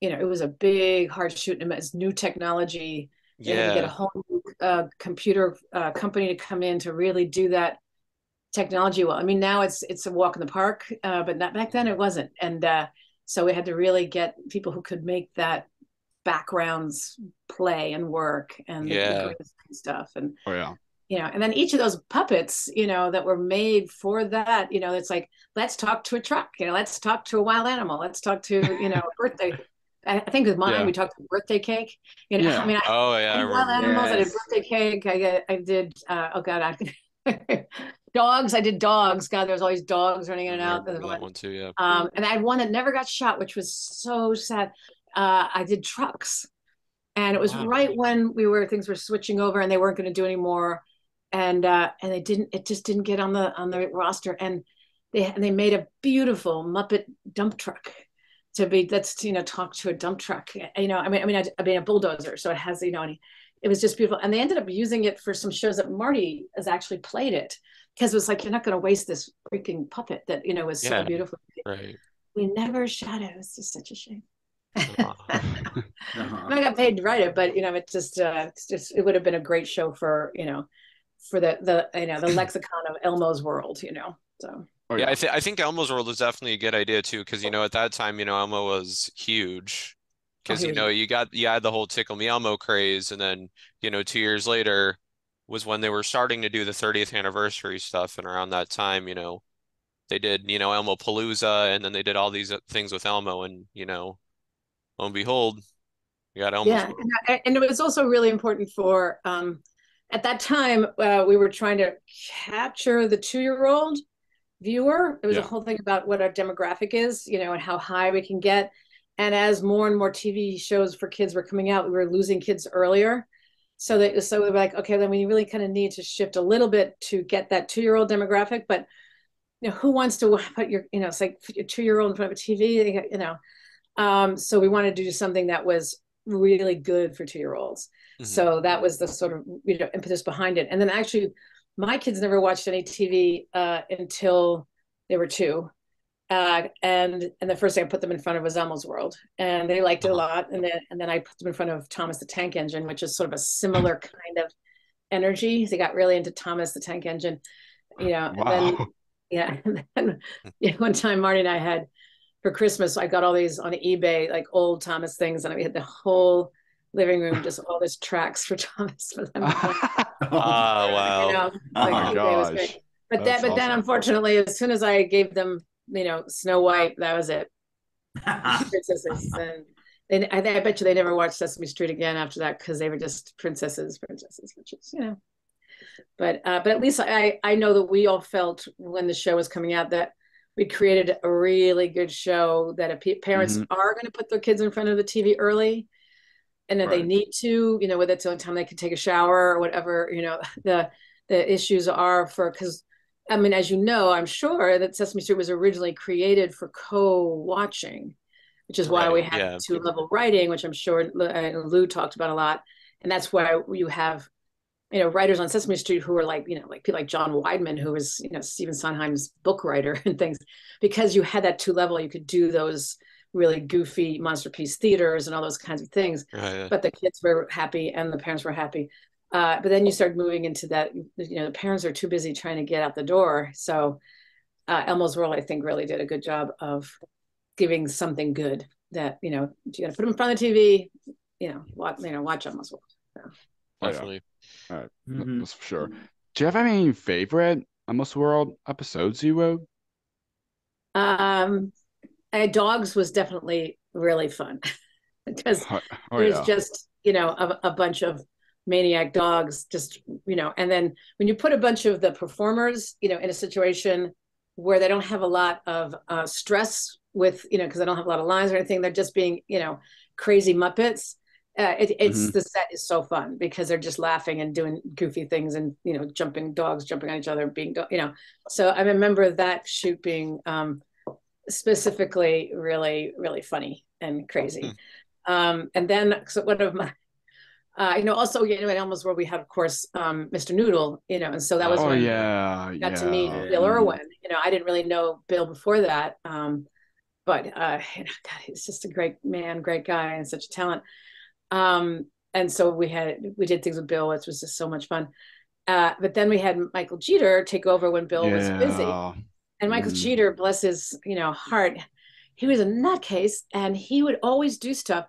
it was a big, hard shoot, and it's new technology. Yeah. And get a whole new computer company to come in to really do that technology well. I mean, now it's a walk in the park, but not back then it wasn't. And so we had to really get people who could make that backgrounds play and work and the stuff. And and then each of those puppets, that were made for that, it's like, let's talk to a truck, let's talk to a wild animal, let's talk to, a birthday. I think with mine, we talked about birthday cake. I mean, I wild animals. I did birthday cake. I did. Dogs. I did dogs. God, there was always dogs running in and out. That one too, yeah. And I had one that never got shot, which was so sad. I did trucks, and it was right when things were switching over, and they weren't going to do anymore, and it just didn't get on the roster, and they made a beautiful Muppet dump truck. Talk to a dump truck, I mean a bulldozer. So it has, and it was just beautiful. And they ended up using it for some shows that Marty has actually played it, because it was like, you're not going to waste this freaking puppet that, was so beautiful. Right. We never shot it. It was just such a shame. I got paid to write it, but, it just, it would have been a great show for, for the lexicon of Elmo's world, so. Yeah, I think Elmo's World was definitely a good idea too, because at that time, Elmo was huge, because you had the whole Tickle Me Elmo craze, and then 2 years later was when they were starting to do the 30th anniversary stuff, and around that time, they did Elmo Palooza, and then they did all these things with Elmo, and lo and behold, you got Elmo's World. And it was also really important for at that time we were trying to capture the 2-year-old viewer. There was a whole thing about what our demographic is, and how high we can get. And as more and more TV shows for kids were coming out, we were losing kids earlier. So we were like, okay, then we really kind of need to shift a little bit to get that 2-year-old demographic. But who wants to put your, it's like your 2-year-old in front of a TV, so we wanted to do something that was really good for 2-year-olds. Mm-hmm. So that was the sort of impetus behind it. And then actually, my kids never watched any TV until they were 2. And the first thing I put them in front of was Elmo's World, and they liked it a lot. And then I put them in front of Thomas the Tank Engine, which is sort of a similar kind of energy. They got really into Thomas the Tank Engine, Wow. And then one time Marty and I had, for Christmas, I got all these on eBay, like old Thomas things, and we had the whole living room, just all this tracks for Thomas for them. Wow. Oh my gosh. But then unfortunately, as soon as I gave them, Snow White, that was it. Princesses. And I bet you they never watched Sesame Street again after that, because they were just princesses, which is, But at least I know that we all felt when the show was coming out that we created a really good show that if parents are going to put their kids in front of the TV early, and if they need to, whether it's the only time they can take a shower or whatever, the issues are because I mean, as you know, I'm sure that Sesame Street was originally created for co-watching, which is why we had two-level writing, which I'm sure Lou talked about a lot. And that's why you have, writers on Sesame Street who are like people like John Weidman, who was, Stephen Sondheim's book writer and things, because you had that two-level, you could do those really goofy monster piece theaters and all those kinds of things. But the kids were happy and the parents were happy. But then you start moving into that, the parents are too busy trying to get out the door. So Elmo's World, I think, really did a good job of giving something good that, you got to put them in front of the TV, watch Elmo's World. So. Definitely. All right. That's for sure. Do you have any favorite Elmo's World episodes you wrote? Dogs was definitely really fun because there's just, a bunch of maniac dogs, just, and then when you put a bunch of the performers, in a situation where they don't have a lot of stress with, because they don't have a lot of lines or anything, they're just being, crazy Muppets. The set is so fun because they're just laughing and doing goofy things and, dogs jumping on each other, being, so I remember that shoot being specifically really, really funny and crazy. And then, so one of my, also, in Elmo's World, we had, of course, Mr. Noodle, and so that was when I got to meet Bill Irwin. I didn't really know Bill before that, but God, he's just a great man, great guy, and such a talent. And so we did things with Bill, which was just so much fun. But then we had Michael Jeter take over when Bill was busy, and Michael Jeter, bless his heart, he was a nutcase, and he would always do stuff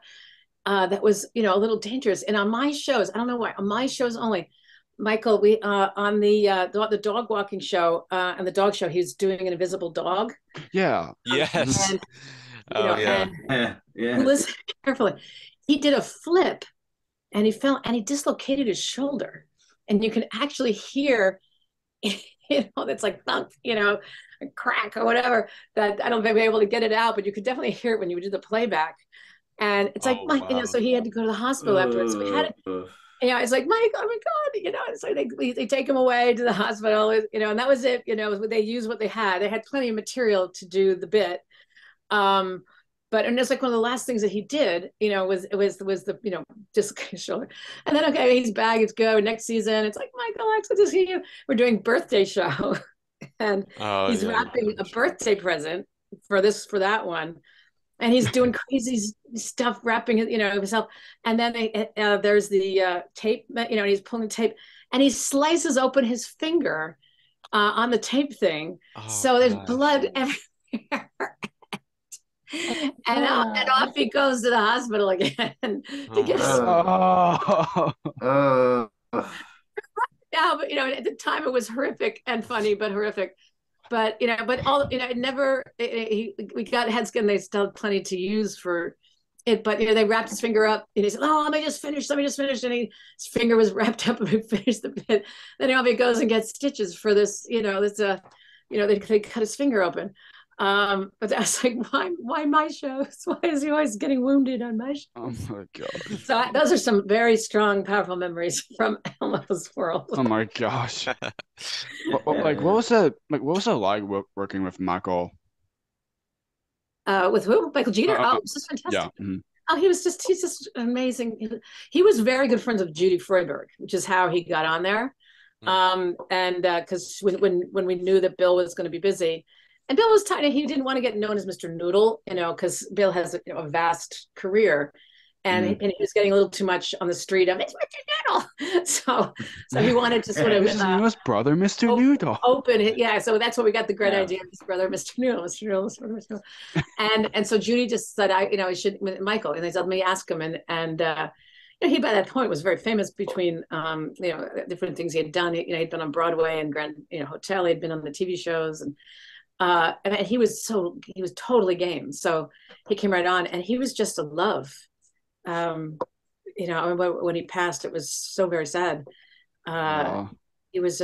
that was, a little dangerous. And on my shows, I don't know why, on my shows only, Michael, we on the dog walking show and the dog show, he was doing an invisible dog. Yeah. Yes. And listen carefully. He did a flip, and he fell, and he dislocated his shoulder, and you can actually hear, that's like thunk, a crack or whatever. That I don't think we were able to get it out, but you could definitely hear it when you did the playback. And it's like, Mike, so he had to go to the hospital afterwards. So we had it, it's like, Mike, oh my God, so they take him away to the hospital, and that was it. They used what they had. They had plenty of material to do the bit. But it's like one of the last things that he did, was the, dislocated shoulder. And then, okay, he's back, it's good. Next season, it's like, Michael, it's good to see you. We're doing birthday show. And he's wrapping a birthday present for that one. And he's doing crazy stuff, wrapping it, himself. And then there's the tape, and he's pulling the tape, and he slices open his finger on the tape thing. So there's blood everywhere. And off he goes to the hospital again to get now, but at the time it was horrific and funny, but horrific. But but all it never. We got head skin. They still had plenty to use for it, but they wrapped his finger up, and he said, "Oh, let me just finish." And his finger was wrapped up, and we finished the bit. Then off he goes and gets stitches for this. They cut his finger open. But I was like, why my shows? Why is he always getting wounded on my shows? Oh my God. So those are some very strong, powerful memories from Elmo's World. Oh my gosh. What was it like working with Michael? With who? Michael Jeter? It was just fantastic. Yeah. Mm-hmm. Oh, he's just amazing. He was very good friends with Judy Freuberg, which is how he got on there. And because when we knew that Bill was going to be busy, and Bill was tiny, he didn't want to get known as Mr. Noodle, because Bill has a vast career, and he was getting a little too much on the street of it's Mr. Noodle. So he wanted to sort of his brother, Mr. Noodle. Open it, yeah. So that's what we got the great idea of his brother, Mr. Noodle, Mr. Noodle, Mr. Noodle. And so Judy just said, I should Michael, and they said, let me ask him, and he by that point was very famous between different things he had done. He'd been on Broadway and Grand Hotel. He'd been on the TV shows, and he was totally game. So he came right on, and he was just a love. When he passed, it was so very sad. He was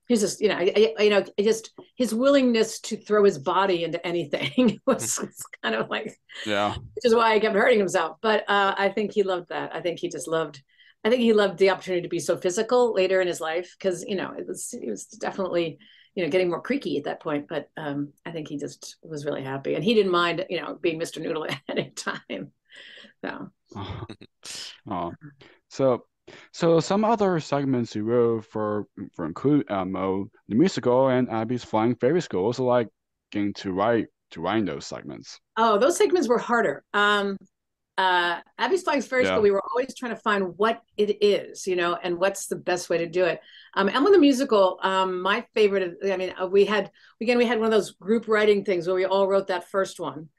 just his willingness to throw his body into anything was kind of like, which is why he kept hurting himself. But I think he loved that. I think he loved the opportunity to be so physical later in his life, because it was definitely getting more creaky at that point. But I think he just was really happy, and he didn't mind, being Mr. Noodle at any time. So. Oh. So some other segments you wrote for include Elmo, the musical, and Abby's Flying Fairy School. Also like getting to write those segments. Oh, those segments were harder. Abby's Flying Fairy School, we were always trying to find what it is, and what's the best way to do it. Elmo the musical, my favorite. We had one of those group writing things where we all wrote that first one,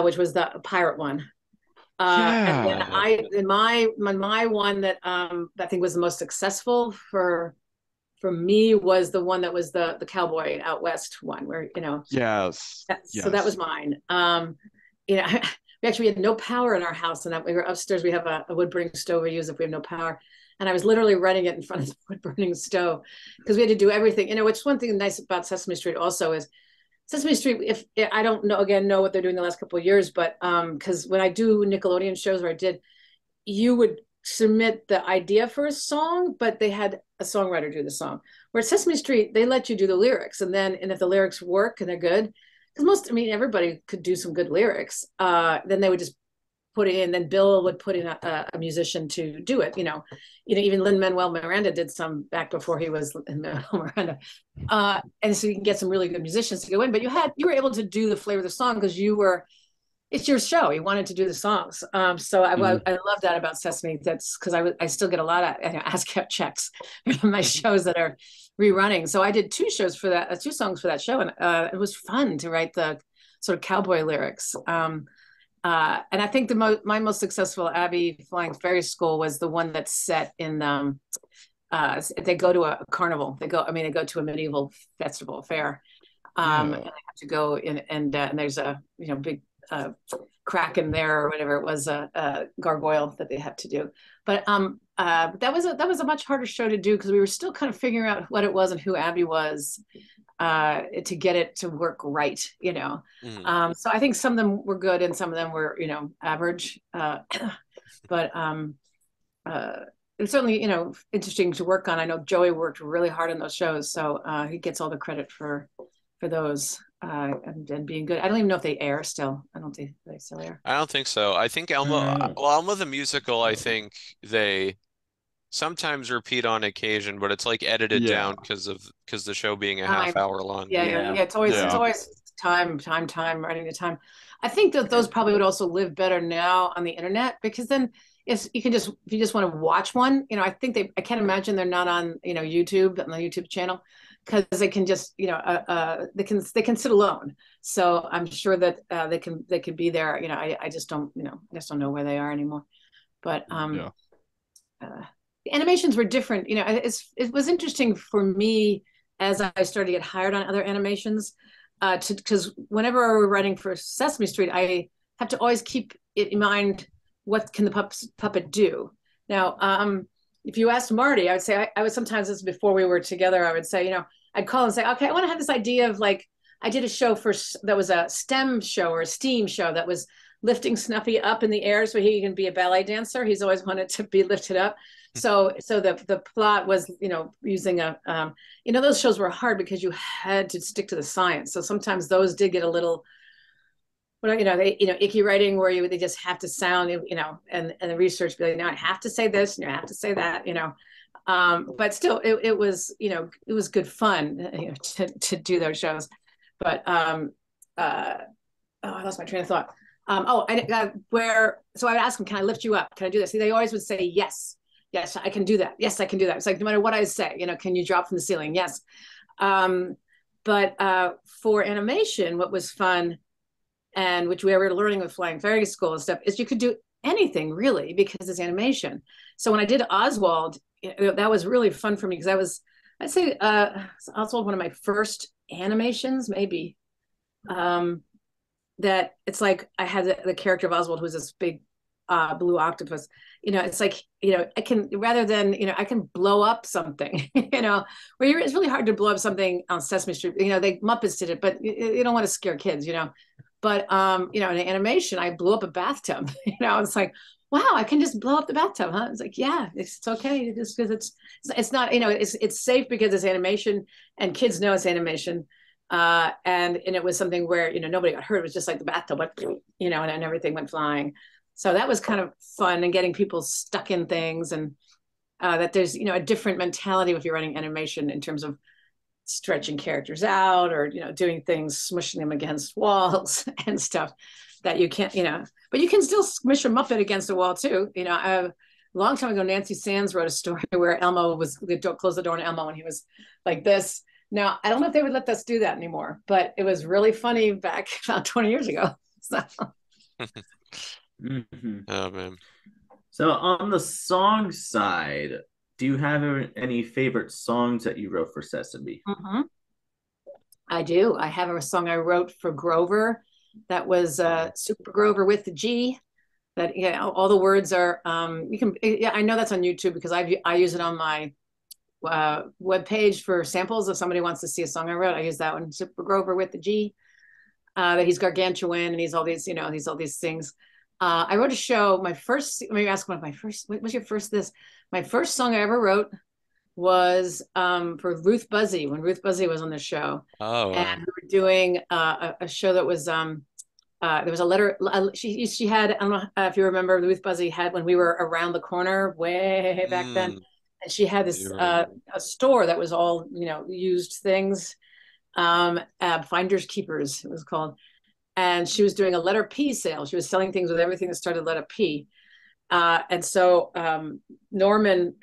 which was the pirate one. And then my one that I think was the most successful for me was the one that was the cowboy out west one, where Yes. So that was mine. We actually had no power in our house, and we were upstairs. We have a wood burning stove we use if we have no power, and I was literally writing it in front of the wood burning stove because we had to do everything. Which one thing nice about Sesame Street also is Sesame Street, if I don't know what they're doing the last couple of years, but because when I do Nickelodeon shows you would submit the idea for a song, but they had a songwriter do the song. Where at Sesame Street, they let you do the lyrics, and if the lyrics work and they're good, because everybody could do some good lyrics, then they would just put it in. Then Bill would put in a musician to do it. Even Lin-Manuel Miranda did some back before he was Lin-Manuel Miranda, and so you can get some really good musicians to go in. But you were able to do the flavor of the song because it's your show. You wanted to do the songs. So I love that about Sesame. That's because I still get a lot of ASCAP checks from my shows that are rerunning. So I did two songs for that show, and it was fun to write the sort of cowboy lyrics. And I think my most successful Abby Flying Fairy School was the one that's set in they go to a carnival. They go to a medieval festival fair, and they have to go in, and there's a big crack in there or whatever it was, a gargoyle that they have to do. But that was a much harder show to do because we were still kind of figuring out what it was and who Abby was, to get it to work right, So I think some of them were good and some of them were, average. But it was certainly, interesting to work on. I know Joey worked really hard on those shows, so he gets all the credit for those. And being good. I don't even know if they air still. I don't think they still air. I don't think so. I think Elmo the musical, I think they sometimes repeat on occasion, but it's like edited down because the show being a half hour long. It's always time writing the time. I think that those probably would also live better now on the internet, because then if you just want to watch one, I think I can't imagine they're not on YouTube, on the YouTube channel, because they can just they can sit alone. So I'm sure that they can be there. I just don't know where they are anymore. But the animations were different. It was interesting for me as I started to get hired on other animations, because whenever we're writing for Sesame Street, I have to always keep it in mind, what can the puppet do? Now, if you asked Marty, I would say I would sometimes, this before we were together, I would say, I'd call and say, okay, I want to have this idea of, like, I did a show that was a STEM show or a STEAM show that was lifting Snuffy up in the air so he can be a ballet dancer. He's always wanted to be lifted up. So the plot was, using those shows were hard because you had to stick to the science. So sometimes those did get a little, icky writing where they just have to sound, and the research be like, no, I have to say this and you have to say that, but still it was good fun, to do those shows. But I lost my train of thought. So I would ask them, can I lift you up? Can I do this? See, they always would say, yes, I can do that. Yes, I can do that. It's like, no matter what I say, can you drop from the ceiling? Yes. But for animation, what was fun, and which we were learning with Flying Fairy School and stuff, is you could do anything really, because it's animation. So when I did Oswald, that was really fun for me, because I'd say Oswald, one of my first animations, maybe, that it's like I had the character of Oswald, who's this big blue octopus. It's like, I can, rather than, I can blow up something, where it's really hard to blow up something on Sesame Street. They Muppets did it, but you don't want to scare kids, But, in animation, I blew up a bathtub, it's like, wow, I can just blow up the bathtub, huh? It's like, yeah, it's okay. Just because it's not, it's safe because it's animation and kids know it's animation. And it was something where, nobody got hurt. It was just like the bathtub went, and everything went flying. So that was kind of fun, and getting people stuck in things, and that there's, a different mentality if you're running animation in terms of stretching characters out, or, doing things, smushing them against walls and stuff that you can't, but you can still smush a Muppet against a wall too. A long time ago, Nancy Sands wrote a story where Elmo closed the door on Elmo and he was like this. Now, I don't know if they would let us do that anymore, but it was really funny back about 20 years ago. So. Mm-hmm. Oh, man. So on the song side, do you have any favorite songs that you wrote for Sesame? Mm-hmm. I do. I have a song I wrote for Grover that was Super Grover with the G. That all the words are. You can. Yeah, I know that's on YouTube because I use it on my web page for samples. If somebody wants to see a song I wrote, I use that one. Super Grover with the G. That he's gargantuan and he's all these. He's all these things. I wrote a show. My first. Let me ask one of my first. What was your first? My first song I ever wrote was for Ruth Buzzy, when Ruth Buzzy was on the show. Oh, wow. And we were doing a show that was there was a letter she had, I don't know if you remember, Ruth Buzzy had, when we were around the corner way back then, and she had this a store that was all used things, Finders Keepers it was called, and she was doing a letter P sale. She was selling things with everything that started letter P. And so Norman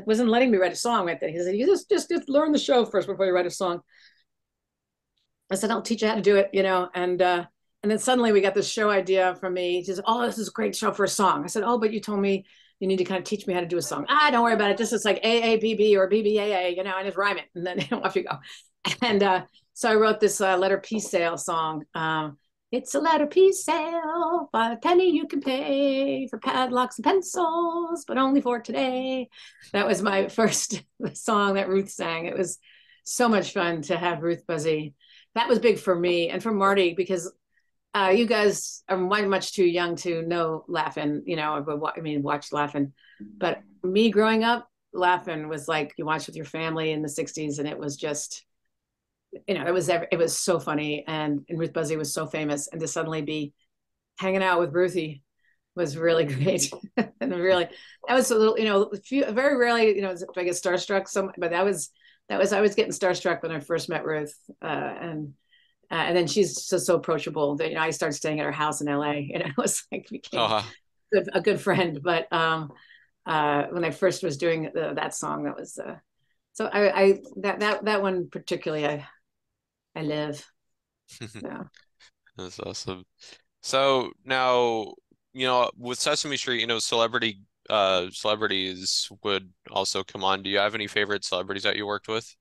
wasn't letting me write a song right then. He said, you just learn the show first before you write a song. I said, I'll teach you how to do it, and then suddenly we got this show idea from me. He says, oh, this is a great show for a song. I said, oh, but you told me you need to kind of teach me how to do a song. Don't worry about it. Just it's like AABB or BBAA, I just rhyme it, and then off you go. And so I wrote this letter P sale song. It's a letter P sale, for a penny you can pay for padlocks and pencils, but only for today. That was my first song that Ruth sang. It was so much fun to have Ruth Buzzy. That was big for me and for Marty, because you guys are much too young to know Laugh-In, watch Laugh-In. But me growing up, Laugh-In was like you watched with your family in the 60s, and it was just, it was so funny, and Ruth Buzzy was so famous, and to suddenly be hanging out with Ruthie was really great. And really, that was a little, very rarely, do I get starstruck. But I was getting starstruck when I first met Ruth, and then she's just so approachable that I started staying at her house in LA. It was like became a good friend. But when I first was doing that song, that was so that one particularly I live. Yeah. That's awesome. So now, with Sesame Street, celebrities would also come on. Do you have any favorite celebrities that you worked with?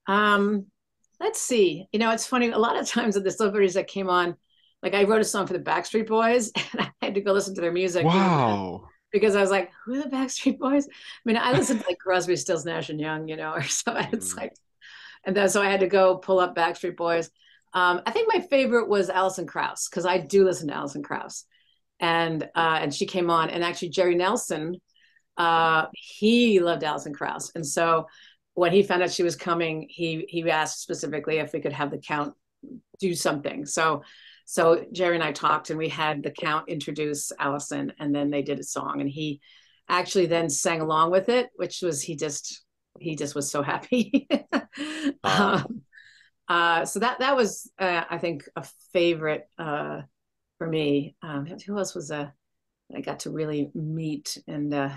Let's see. It's funny. A lot of times with the celebrities that came on, like I wrote a song for the Backstreet Boys, and I had to go listen to their music. Wow. Because I was like, who are the Backstreet Boys? I mean, I listened to like Crosby, Stills, Nash and Young, or so. It's like, and then so I had to go pull up Backstreet Boys. I think my favorite was Alison Krauss, because I do listen to Alison Krauss, and she came on, and actually Jerry Nelson, he loved Alison Krauss, and so when he found out she was coming, he asked specifically if we could have the Count do something. So Jerry and I talked, and we had the Count introduce Allison, and then they did a song, and he actually then sang along with it, which was he just was so happy. So that was I think a favorite for me. Who else was I got to really meet and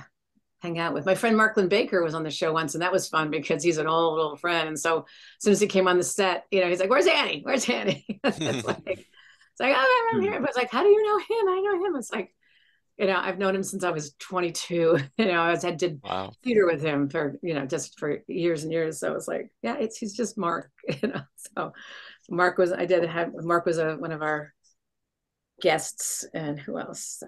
hang out with? My friend Marklin Baker was on the show once, and that was fun because he's an old friend. And so as soon as he came on the set, he's like, "Where's Annie? Where's Annie?" It's like, "Oh, I'm here." But it's like, "How do you know him? I know him." It's like, I've known him since I was 22. I did theater with him for just for years and years. So it's like, yeah, he's just Mark. So Mark was one of our guests, and who else?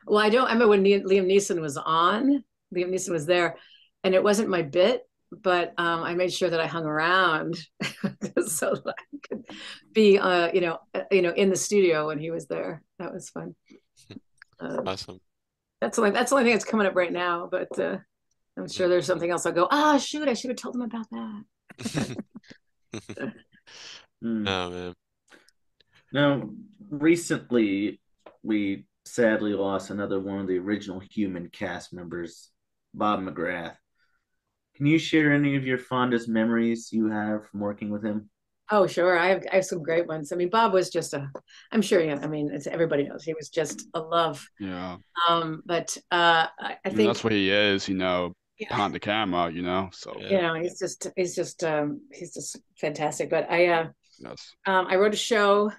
Well, I remember when Liam Neeson was on. Liam Neeson was there, and it wasn't my bit, but I made sure that I hung around so that I could be, in the studio when he was there. That was fun. Awesome. That's the only thing that's coming up right now. But I'm sure there's something else. I'll go. Ah, shoot! I should have told them about that. Oh man. Now, recently, we sadly lost another one of the original human cast members, Bob McGrath. Can you share any of your fondest memories you have from working with him? Oh, sure. I have some great ones. I mean, Bob was just I'm sure, I mean, it's everybody knows he was just a love. Yeah. But I And think that's what he is, yeah, behind the camera, So he's just fantastic. But I yes. I wrote a show.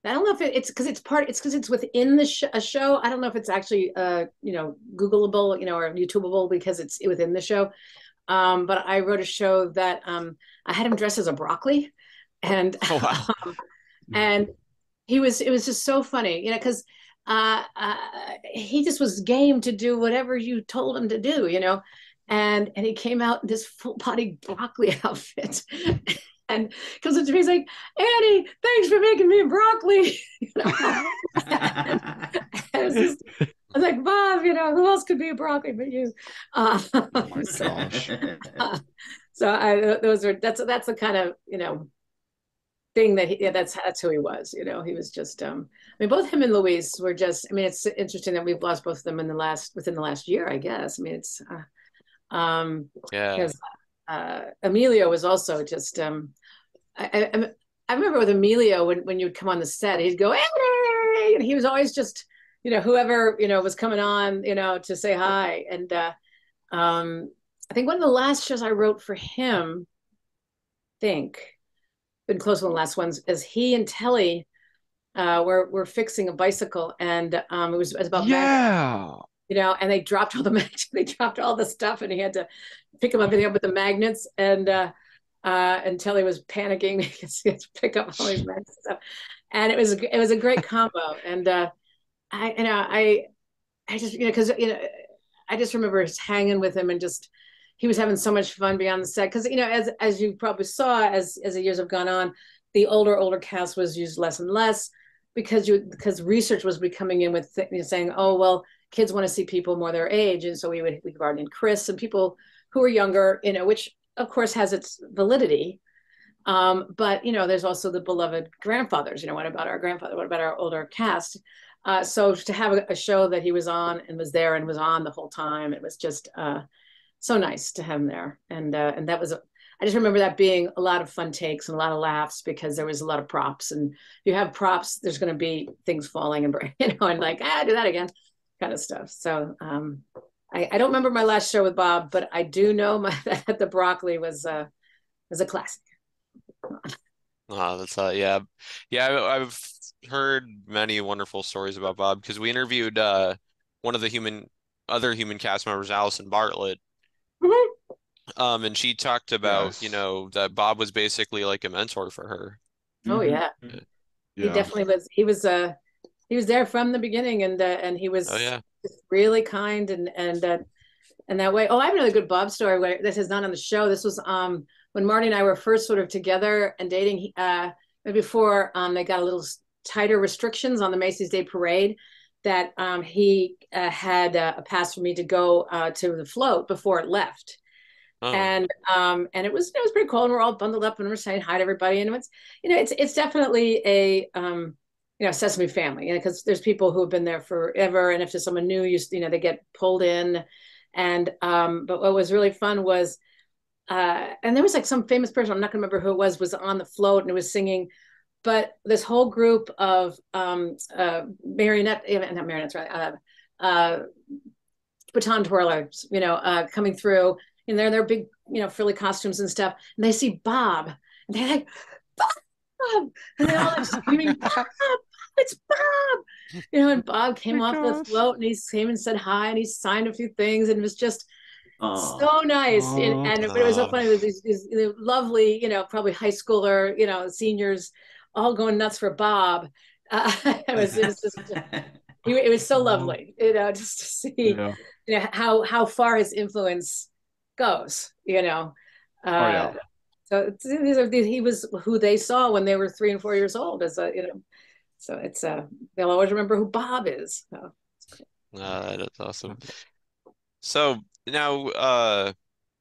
I don't know if it's because it's within a show. I don't know if it's actually Googleable, or YouTubeable because it's within the show. But I wrote a show that I had him dressed as a broccoli, and Oh, wow. and it was just so funny, because he just was game to do whatever you told him to do, and he came out in this full body broccoli outfit. And comes up to me, he's like, Annie, thanks for making me a broccoli. I was like, Bob, who else could be a broccoli but you? Oh my gosh. That's the kind of, thing that that's who he was. He was just, I mean, both him and Louise were just, I mean, it's interesting that we've lost both of them within the last year, I guess. I mean, it's, Yeah. because Emilio was also just I remember with Emilio when you would come on the set, he'd go, hey! And he was always just whoever was coming on to say hi. And I think one of the last shows I wrote for him, been close to the last ones, is he and Telly were fixing a bicycle, and it was about and they dropped all the stuff, and he had to pick everything up with the magnets, and Telly was panicking because he had to pick up all these magnets and stuff. And it was a great combo. And I just because I just remember hanging with him, and just he was having so much fun beyond the set, because as you probably saw as the years have gone on, the older cast was used less and less because research was becoming in with saying, oh well, kids want to see people more their age, and so we brought in Chris and people who were younger, which of course has its validity, but there's also the beloved grandfathers. What about our grandfather? What about our older cast? So to have a show that he was on and was there and was on the whole time, it was just so nice to have him there. And that was I just remember that being a lot of fun takes and a lot of laughs, because there was a lot of props, and if you have props, there's going to be things falling and and like do that again, kind of stuff. So I don't remember my last show with Bob, but I do know that the broccoli was a classic. Oh, that's yeah. I've heard many wonderful stories about Bob, because we interviewed one of the other human cast members, Allison Bartlett. Mm-hmm. And she talked about, Yes. that Bob was basically like a mentor for her. Oh yeah. Yeah. He definitely was. He was there from the beginning, and he was Oh yeah. just really kind and that way. Oh, I have another good Bob story where this is not on the show. This was when Marty and I were first sort of together and dating, before they got a little tighter restrictions on the Macy's Day Parade, that he had a pass for me to go to the float before it left. Oh. And it was pretty cool, and we're all bundled up and we're saying hi to everybody, and it's definitely a Sesame family, because there's people who have been there forever, and if there's someone new, they get pulled in. And but what was really fun was and there was like some famous person, I'm not gonna remember who it was on the float, and it was singing, but this whole group of marionettes, right, baton twirlers, coming through, and they're big, frilly costumes and stuff, and they see Bob, and they're like, Bob, and they're all like screaming, Bob, it's Bob, and Bob came off the float, and he came and said hi, and he signed a few things, and it was just so nice. But it was so funny with these lovely, probably high schooler, seniors, all going nuts for Bob. It was just it was so lovely, just to see how far his influence goes, So he was who they saw when they were 3 and 4 years old, as so it's they'll always remember who Bob is. So it's That's awesome. So now,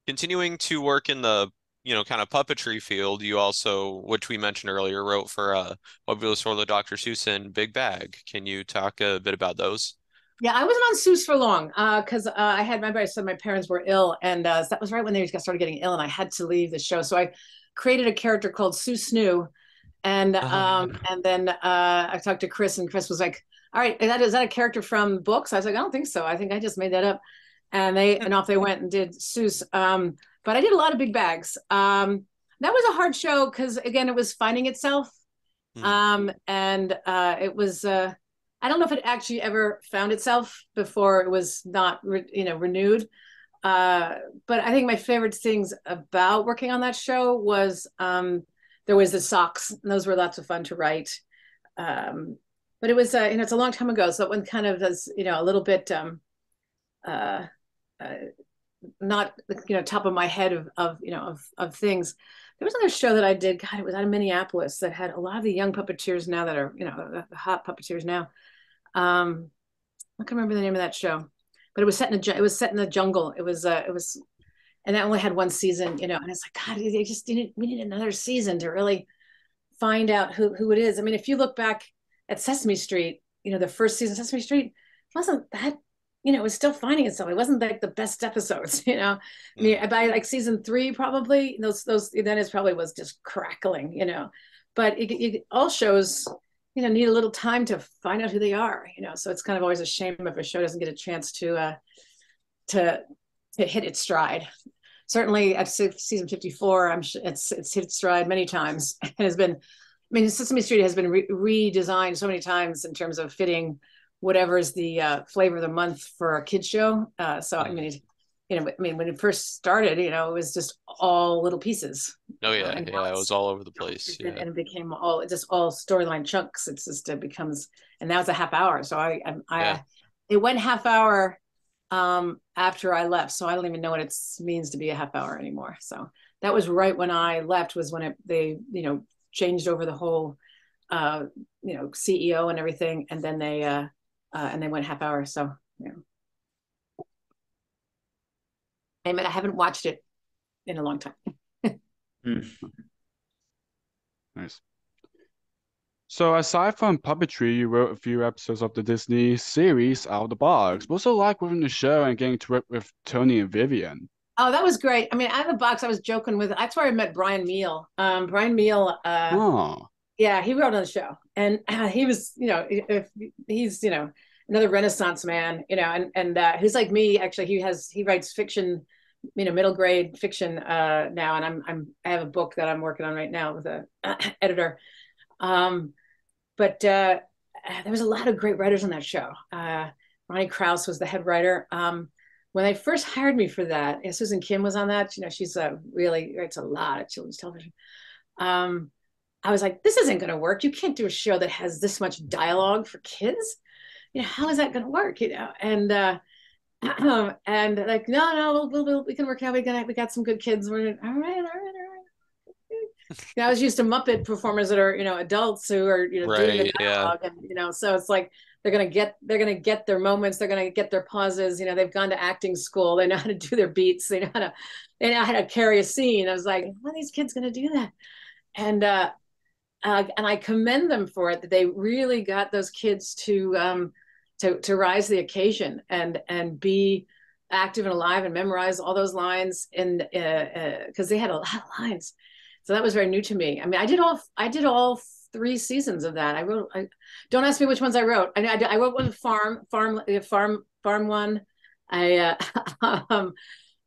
continuing to work in the, kind of puppetry field, you also, which we mentioned earlier, wrote for Obvious for the Dr. Seuss and Big Bag. Can you talk a bit about those? Yeah, I wasn't on Seuss for long because I had, remember I said my parents were ill, and that was right when they started getting ill, and I had to leave the show. So I created a character called Seuss Snoo, and then I talked to Chris, and Chris was like, "All right, is that a character from books?" I was like, "I don't think so. I think I just made that up." And off they went and did Seuss. But I did a lot of Big Bags. That was a hard show because again, it was finding itself, and it was. I don't know if it actually ever found itself before it was not, renewed. But I think my favorite things about working on that show was there was the socks, and those were lots of fun to write. But it was, it's a long time ago, so it went kind of as, a little bit not, top of my head of things. There was another show that I did. God, it was out of Minneapolis that had a lot of the young puppeteers now that are, the hot puppeteers now. I can't remember the name of that show, but it was set in the jungle. It was, and that only had one season, and it's like, God, we need another season to really find out who it is. I mean, if you look back at Sesame Street, the first season of Sesame Street wasn't that, it was still finding itself. It wasn't like the best episodes, I mean, by like season 3, probably those, then it probably was just crackling, but all shows, need a little time to find out who they are, so it's kind of always a shame if a show doesn't get a chance to hit its stride. Certainly at season 54, I'm sure it's hit its stride many times. It has been, I mean, Sesame Street has been redesigned so many times in terms of fitting whatever's the flavor of the month for a kid's show. So I mean, when it first started, it was just all little pieces. Oh yeah, it was all over the place. And it became all storyline chunks. It's just, it becomes, and now it's a half hour. So it went half hour after I left. So I don't even know what it means to be a half hour anymore. So that was right when I left, was when they changed over the whole CEO and everything, and then they went half hour. So I mean, I haven't watched it in a long time. Nice. So aside from puppetry, you wrote a few episodes of the Disney series Out of the Box. What's it like within the show and getting to work with Tony and Vivian? Oh, that was great. I mean, Out of the Box, I was joking with, that's where I met Brian Meal. Brian Meal, yeah, he wrote on the show. And he was, he's, another Renaissance man, and he's like me, actually. He writes fiction, middle grade fiction now. And I have a book that I'm working on right now with an editor. But there was a lot of great writers on that show. Ronnie Krause was the head writer. When they first hired me for that, Susan Kim was on that. She's really writes a lot of children's television. I was like, this isn't going to work. You can't do a show that has this much dialogue for kids. How is that going to work? And like, no, we can work out. We got some good kids. We're all right. I was used to Muppet performers that are, adults who are, doing the dialogue, and so it's like they're gonna get their moments, they're gonna get their pauses. They've gone to acting school, they know how to do their beats, they know how to carry a scene. I was like, how are these kids gonna do that? And I commend them for it, that they really got those kids to rise to the occasion and be active and alive and memorize all those lines, and because they had a lot of lines. So that was very new to me. I mean, I did all 3 seasons of that. Don't ask me which ones I wrote. I wrote one farm one. And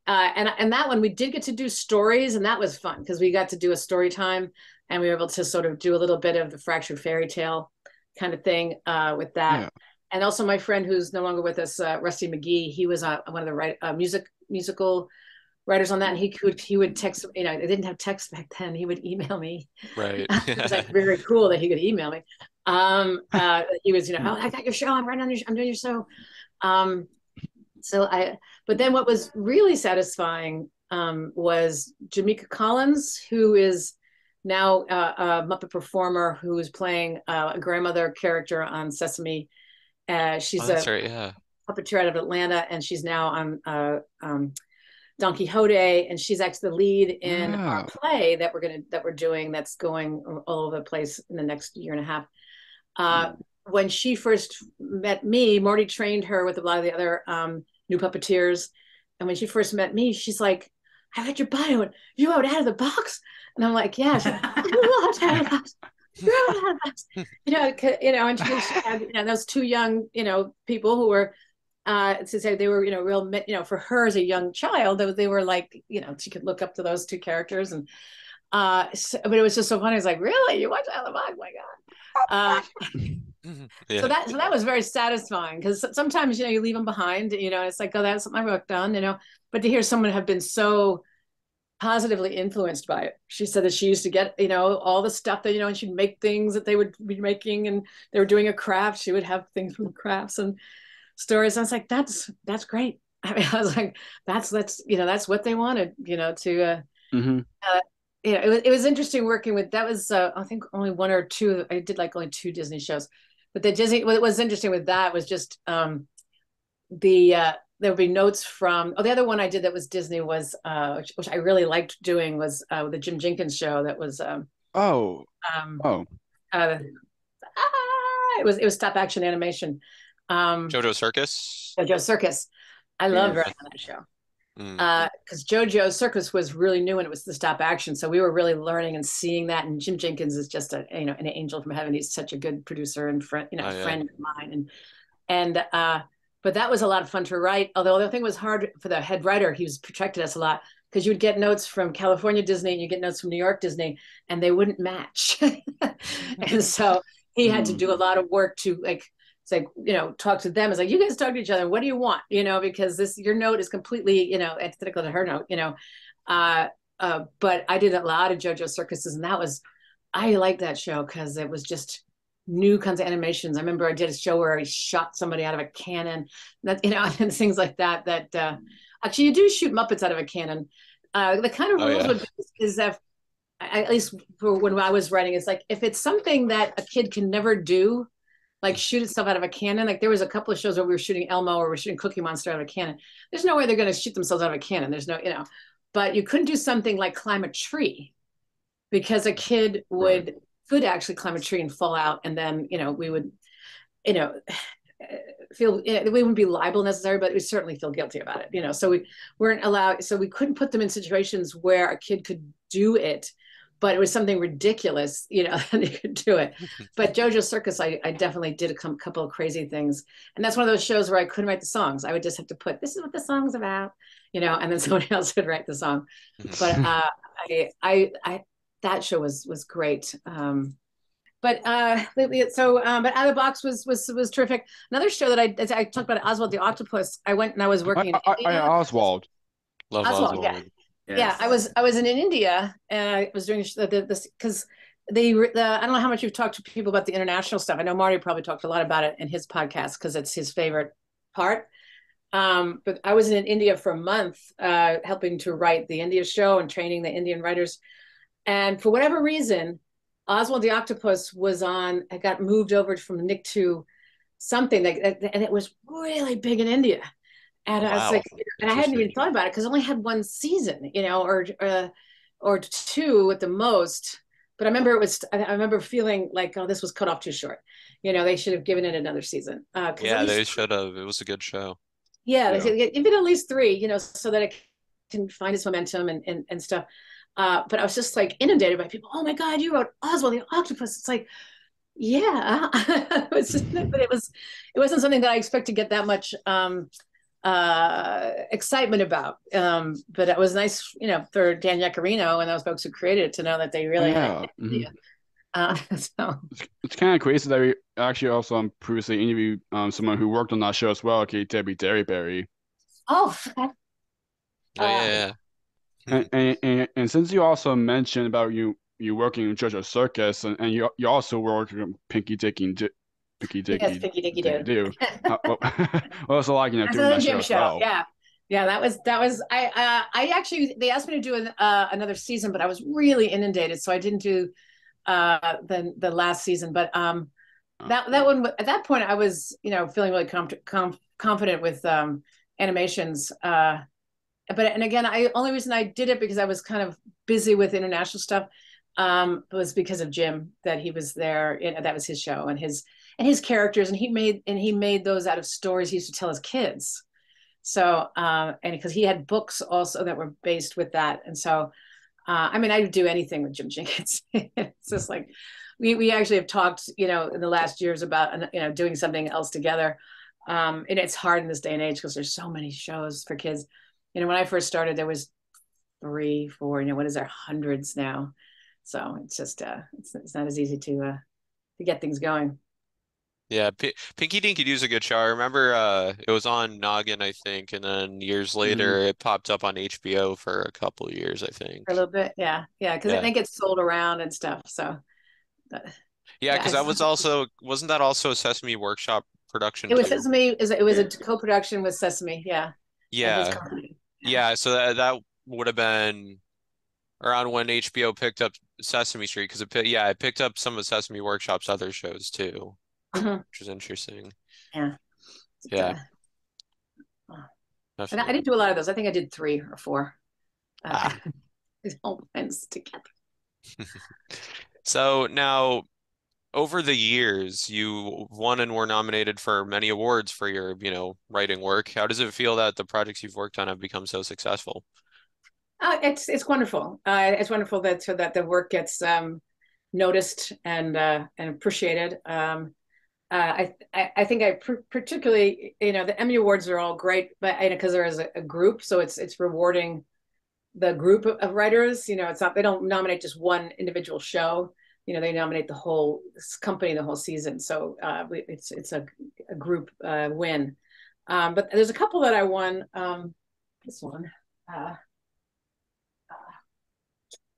that one we did get to do stories, and that was fun because we got to do a story time, and we were able to sort of do a little bit of the fractured fairy tale kind of thing with that. Yeah. And also my friend who's no longer with us, Rusty McGee, he was one of the musical writers on that, and he would text, they didn't have text back then, he would email me. Right. It was like very cool that he could email me. He was, oh, I got your show, I'm doing your show. But then what was really satisfying was Jamaica Collins, who is now a Muppet performer who is playing a grandmother character on Sesame. She's that's right, yeah. puppeteer out of Atlanta, and she's now on Don Quixote, and she's actually the lead in our play that we're doing that's going all over the place in the next year and a half. When she first met me, Marty trained her with a lot of the other new puppeteers, and when she first met me, she's like, "I read your bio, and you wrote Out of the Box," and I'm like, "Yeah." She's like, "I loved Out of the Box." And she had those two young, people who were, to say they were, real, for her as a young child, they were like, she could look up to those two characters, and but it was just so funny. It's like, really, you watched Out of the Box? My God. Yeah. So that was very satisfying, because sometimes you leave them behind, and it's like, oh, that's something I worked on, but to hear someone have been so positively influenced by it. She said that she used to get, all the stuff that, and she'd make things that they would be making, and they were doing a craft. She would have things from the crafts and stories. I was like, that's great. I mean, I was like, that's what they wanted, to, it was interesting working with, that was, I think only one or two, I did like only 2 Disney shows, but what was interesting with that was just, there would be notes from, the other one I did that was Disney was, which I really liked doing, was the Jim Jenkins show that was, it was stop action animation. JoJo Circus. JoJo Circus. I loved writing on that show. Because JoJo Circus was really new, and it was the stop action. So we were really learning and seeing that. And Jim Jenkins is just an angel from heaven. He's such a good producer and friend, friend of mine. And but that was a lot of fun to write. Although the thing was hard for the head writer. He was protected us a lot, because you would get notes from California Disney and you get notes from New York Disney, and they wouldn't match. And so he had to do a lot of work to talk to them. It's like, you guys talk to each other. What do you want? Because your note is completely, antithetical to her note, but I did a lot of JoJo Circuses, and I liked that show because it was just new kinds of animations. I remember I did a show where I shot somebody out of a cannon, and things like that, actually you do shoot Muppets out of a cannon. The kind of rules is that, at least for when I was writing, it's like, if it's something that a kid can never do, like shoot itself out of a cannon. Like there was a couple of shows where we were shooting Elmo, or we were shooting Cookie Monster out of a cannon. There's no way they're going to shoot themselves out of a cannon. There's no, but you couldn't do something like climb a tree, because a kid could actually climb a tree and fall out. And then, we would, feel, we wouldn't be liable necessarily, but we certainly feel guilty about it, so we weren't allowed, so we couldn't put them in situations where a kid could do it, but it was something ridiculous, and they could do it. But JoJo Circus, I definitely did a couple of crazy things. And that's one of those shows where I couldn't write the songs. I would just have to put, this is what the song's about, and then somebody else would write the song. But that show was great. But Out of the Box was terrific. Another show that I talked about, Oswald the Octopus. I went and I was working in India. Oswald. Love Oswald. Yeah. Yes. Yeah, I was in India, and I was doing this because I don't know how much you've talked to people about the international stuff. I know Marty probably talked a lot about it in his podcast because it's his favorite part. But I was in India for a month, helping to write the India show and training the Indian writers. And for whatever reason, Oswald the Octopus I got moved over from Nick to something, and it was really big in India. And I was like, and I hadn't even thought about it because I only had 1 season, or 2 at the most. But I remember feeling like, oh, this was cut off too short. They should have given it another season. They should have. It was a good show. Yeah, they should give it at least 3, so that it can find its momentum and stuff. But I was just like inundated by people. Oh my God, you wrote Oswald the Octopus. It's like, yeah, but it wasn't something that I expect to get that much excitement about. But it was nice, for Dan Yaccarino and those folks who created it to know that they really had an idea. So it's kind of crazy that we actually also previously interviewed someone who worked on that show as well, Debbie Derryberry. Oh, yeah. And since you also mentioned about you working in JoJo Circus, and you also worked on Pinky Dinky Doo. Yes, Pinky Dinky Doo. What was it like, doing that show as well? Yeah, that was I actually, they asked me to do another season, but I was really inundated, so I didn't do the last season. But that one, at that point, I was feeling really confident with animations. And again, only reason I did it because I was kind of busy with international stuff. Was because of Jim, that he was there. That was his show and his characters, and he made those out of stories he used to tell his kids. So and because he had books also that were based with that, and so I mean, I would do anything with Jim Jenkins. It's just like we actually have talked, in the last years about doing something else together. And it's hard in this day and age because there's so many shows for kids. When I first started, there was 3, 4. What is there? Hundreds now. So it's just it's not as easy to get things going. Yeah, Pinky Dinky Doo's a good show. I remember it was on Noggin, I think, and then years later it popped up on HBO for a couple of years, I think. For a little bit, yeah, because I think it's sold around and stuff. So yeah, because that was wasn't that also a Sesame Workshop production It was too? Sesame. It was a co-production with Sesame. Yeah. Yeah. Yeah. So that would have been around when HBO picked up Sesame Street, because it picked up some of Sesame Workshop's other shows too, which is interesting. Yeah. Yeah. And I didn't do a lot of those. I think I did 3 or 4. It all blends together. So now, over the years, you won and were nominated for many awards for your, writing work. How does it feel that the projects you've worked on have become so successful? It's wonderful. It's wonderful that the work gets noticed and appreciated. I think particularly, the Emmy Awards are all great, but because there is a group, so it's rewarding the group of writers. It's not, they don't nominate just one individual show. They nominate the whole company, the whole season. So it's a group win. But there's a couple that I won. This one.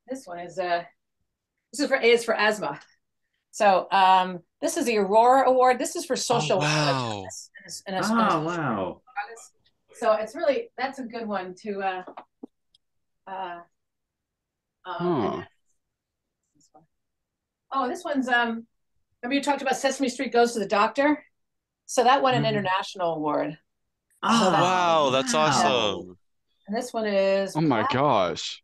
This one is for asthma. So this is the Aurora Award. This is for social. Oh, wow. Wow. So it's really, that's a good one to this one's remember you talked about Sesame Street Goes to the Doctor? So that won an international award. Wow, that's awesome. And this one is, oh my gosh.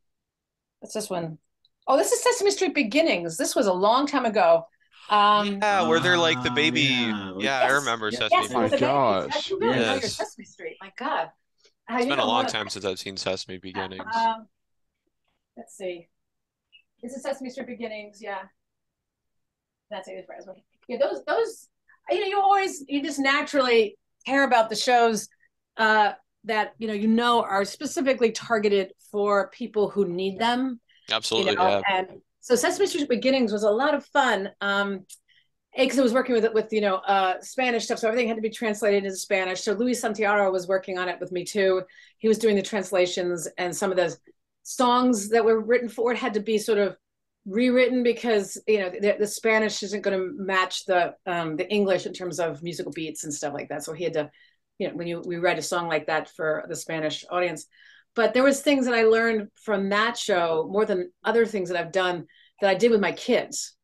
What's this one? Oh, this is Sesame Street Beginnings. This was a long time ago. Where they're like the baby. Yes. I remember Sesame Street. Oh my gosh. You really know your Sesame Street. My God. It's been a long time since I've seen Sesame Beginnings. Let's see. This is Sesame Street Beginnings. Yeah. That's it. Yeah, those. You just naturally care about the shows that are specifically targeted for people who need them. Absolutely, yeah. And so Sesame Street Beginnings was a lot of fun. Because I was working with Spanish stuff, so everything had to be translated into Spanish. So Luis Santiago was working on it with me too. He was doing the translations, and some of the songs that were written for it had to be sort of rewritten because the Spanish isn't going to match the English in terms of musical beats and stuff like that. So he had to, we write a song like that for the Spanish audience. But there was things that I learned from that show more than other things that I've done that I did with my kids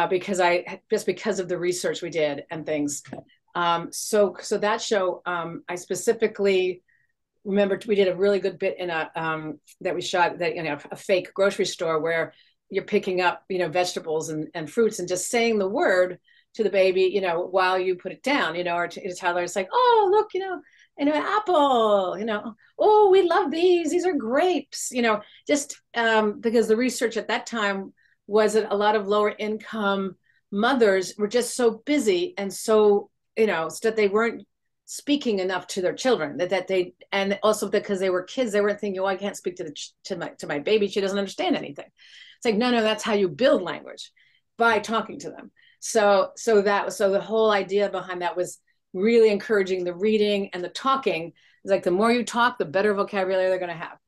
because of the research we did and things. So that show, I specifically remember we did a really good bit in that we shot a fake grocery store where you're picking up vegetables and fruits and just saying the word to the baby while you put it down or to a toddler. It's like, oh look, an apple, oh, we love these are grapes, just because the research at that time was that a lot of lower income mothers were just so busy and so so that they weren't speaking enough to their children that they, and also because they were kids, they weren't thinking, oh, I can't speak to my baby, she doesn't understand anything. It's like, no, that's how you build language, by talking to them. So the whole idea behind that was really encouraging the reading and the talking. It's like the more you talk, the better vocabulary they're going to have.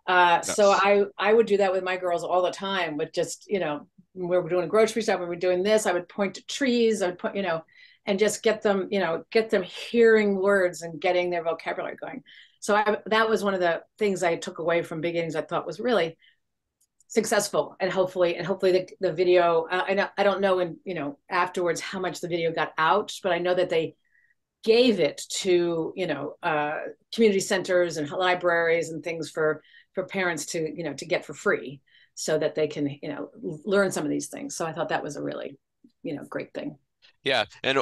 Yes. So I would do that with my girls all the time, but just, when we were doing a grocery shop, when we were doing this, I would point to trees, I would point, and just get them hearing words and getting their vocabulary going. So that was one of the things I took away from Beginnings I thought was really successful, and hopefully the video, I don't know afterwards how much the video got out, but I know that they gave it to, community centers and libraries and things for parents to, to get for free so that they can, learn some of these things. So I thought that was a really, great thing. Yeah, and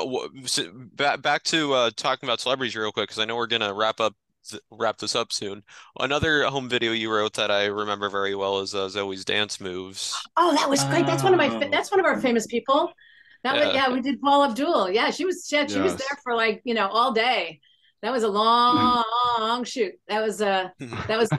back to talking about celebrities real quick, because I know we're gonna wrap this up soon. Another home video you wrote that I remember very well is Zoe's dance moves. Oh, that was great. That's one of our famous people. We did Paul Abdul. Yeah, she was there for like, all day. That was a long shoot. That was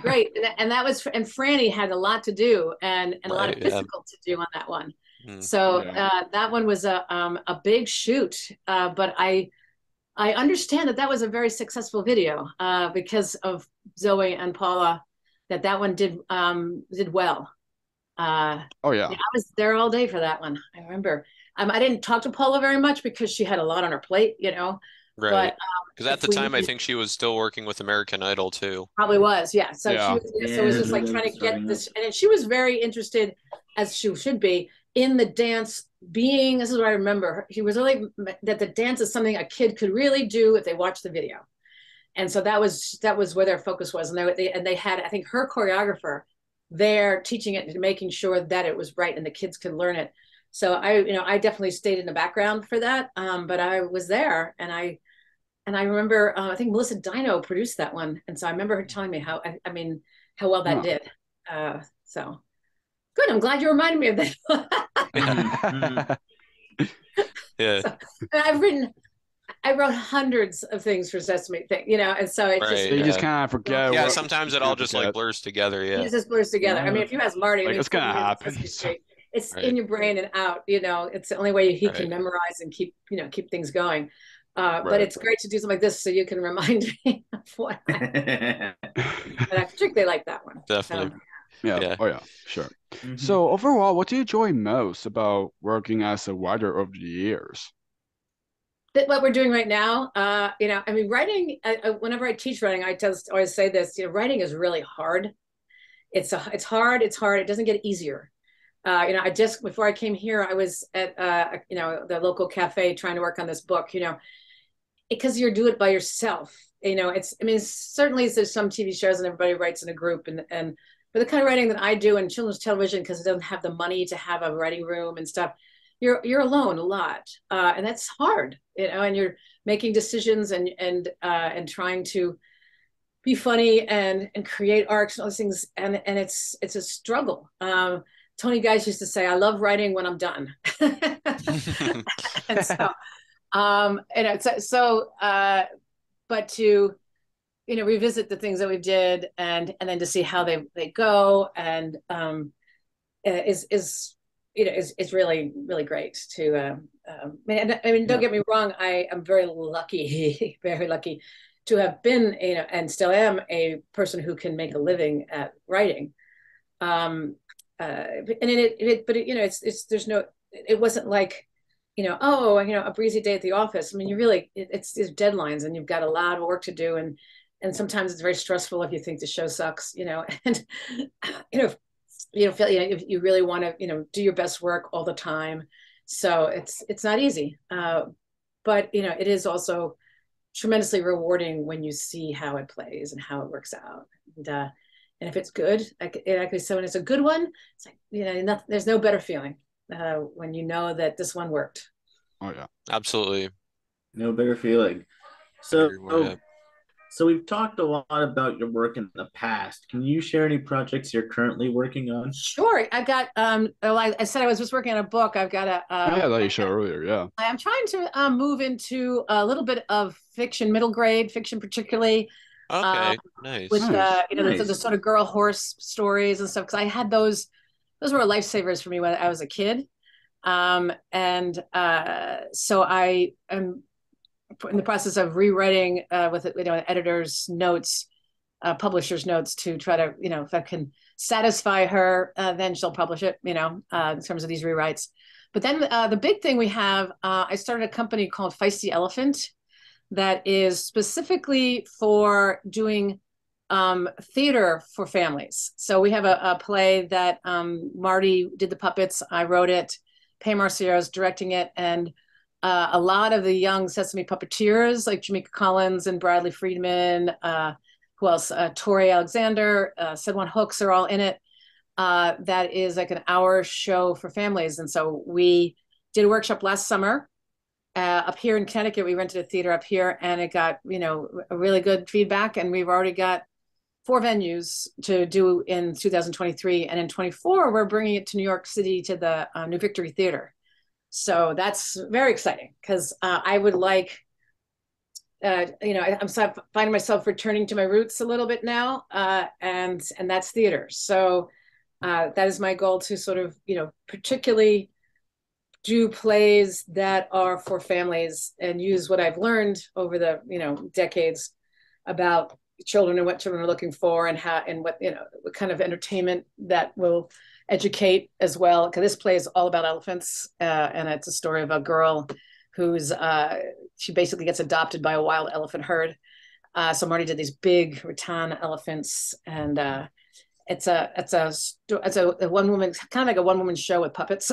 great. And Franny had a lot to do and a lot of physical to do on that one. So that one was a big shoot. But I understand that was a very successful video because of Zoe and Paula, that one did well. I was there all day for that one. I remember. I didn't talk to Paula very much because she had a lot on her plate, Right. Because at the time, I think she was still working with American Idol too. Probably was, yeah. So so it was just like trying to get this, and she was very interested, as she should be, in the dance being. This is what I remember. He was really that the dance is something a kid could really do if they watched the video, and so that was where their focus was, and they had, I think, her choreographer there teaching it and making sure that it was right and the kids could learn it. So I definitely stayed in the background for that, but I was there, and I remember I think Melissa Dino produced that one, and so I remember her telling me how well that did. So good. I'm glad you reminded me of that. Yeah. So, I wrote hundreds of things for Sesame thing, and so it you just kind of forget. Yeah, sometimes it all just like blurs together. Yeah, it just blurs together. I mean, if you ask Marty, it's gonna happen. It's in your brain and out. It's the only way he can memorize and keep things going. But it's great to do something like this so you can remind me of what and I particularly like that one. Definitely. Yeah. Oh yeah, sure. Mm-hmm. So overall, what do you enjoy most about working as a writer over the years? What we're doing right now, writing, whenever I teach writing, I always say this, writing is really hard. It's hard. It doesn't get easier. Before I came here, I was at, the local cafe trying to work on this book, because you do it by yourself. Certainly there's some TV shows and everybody writes in a group, but the kind of writing that I do in children's television, because it doesn't have the money to have a writing room and stuff, you're alone a lot. And that's hard, and you're making decisions and trying to be funny and create arcs and all those things. And it's a struggle. Tony Guys used to say, I love writing when I'm done. And so, but to, revisit the things that we did and then to see how they go and is really, really great to, don't get me wrong. I am very lucky, very lucky to have been, and still am a person who can make a living at writing. It wasn't like, a breezy day at the office. I mean, it's deadlines and you've got a lot of work to do. And sometimes it's very stressful if you think the show sucks, and, you really want to, do your best work all the time. So it's not easy. But, it is also tremendously rewarding when you see how it plays and how it works out. And if it's good, so when it's a good one, it's like, there's no better feeling when you know that this one worked. Oh yeah, absolutely. No better feeling. So we've talked a lot about your work in the past. Can you share any projects you're currently working on? Sure. I've got, I said I was just working on a book. I've got that you showed earlier, yeah. I'm trying to move into a little bit of fiction, middle grade fiction particularly. Okay, nice. With nice. The sort of girl horse stories and stuff, because I had those were lifesavers for me when I was a kid. So I am in the process of rewriting with editor's notes, publisher's notes to try to, if that can satisfy her, then she'll publish it, in terms of these rewrites. But then the big thing we have, I started a company called Feisty Elephant that is specifically for doing theater for families. So we have a play that Marty did the puppets, I wrote it, Pay Marciero's directing it, and a lot of the young Sesame puppeteers like Jamaica Collins and Bradley Friedman, who else? Tori Alexander, Sedwan Hooks are all in it. That is like an hour show for families. And so we did a workshop last summer up here in Connecticut. We rented a theater up here and it got, a really good feedback. And we've already got 4 venues to do in 2023. And in 24, we're bringing it to New York City to the New Victory Theater. So that's very exciting because I would like, I'm finding myself returning to my roots a little bit now, and that's theater. So that is my goal to sort of, particularly do plays that are for families and use what I've learned over the, decades about children and what children are looking for and how and what kind of entertainment that will educate as well. Because this play is all about elephants, and it's a story of a girl who's she basically gets adopted by a wild elephant herd. So Marty did these big rattan elephants, and it's a one woman, kind of like a one woman show with puppets.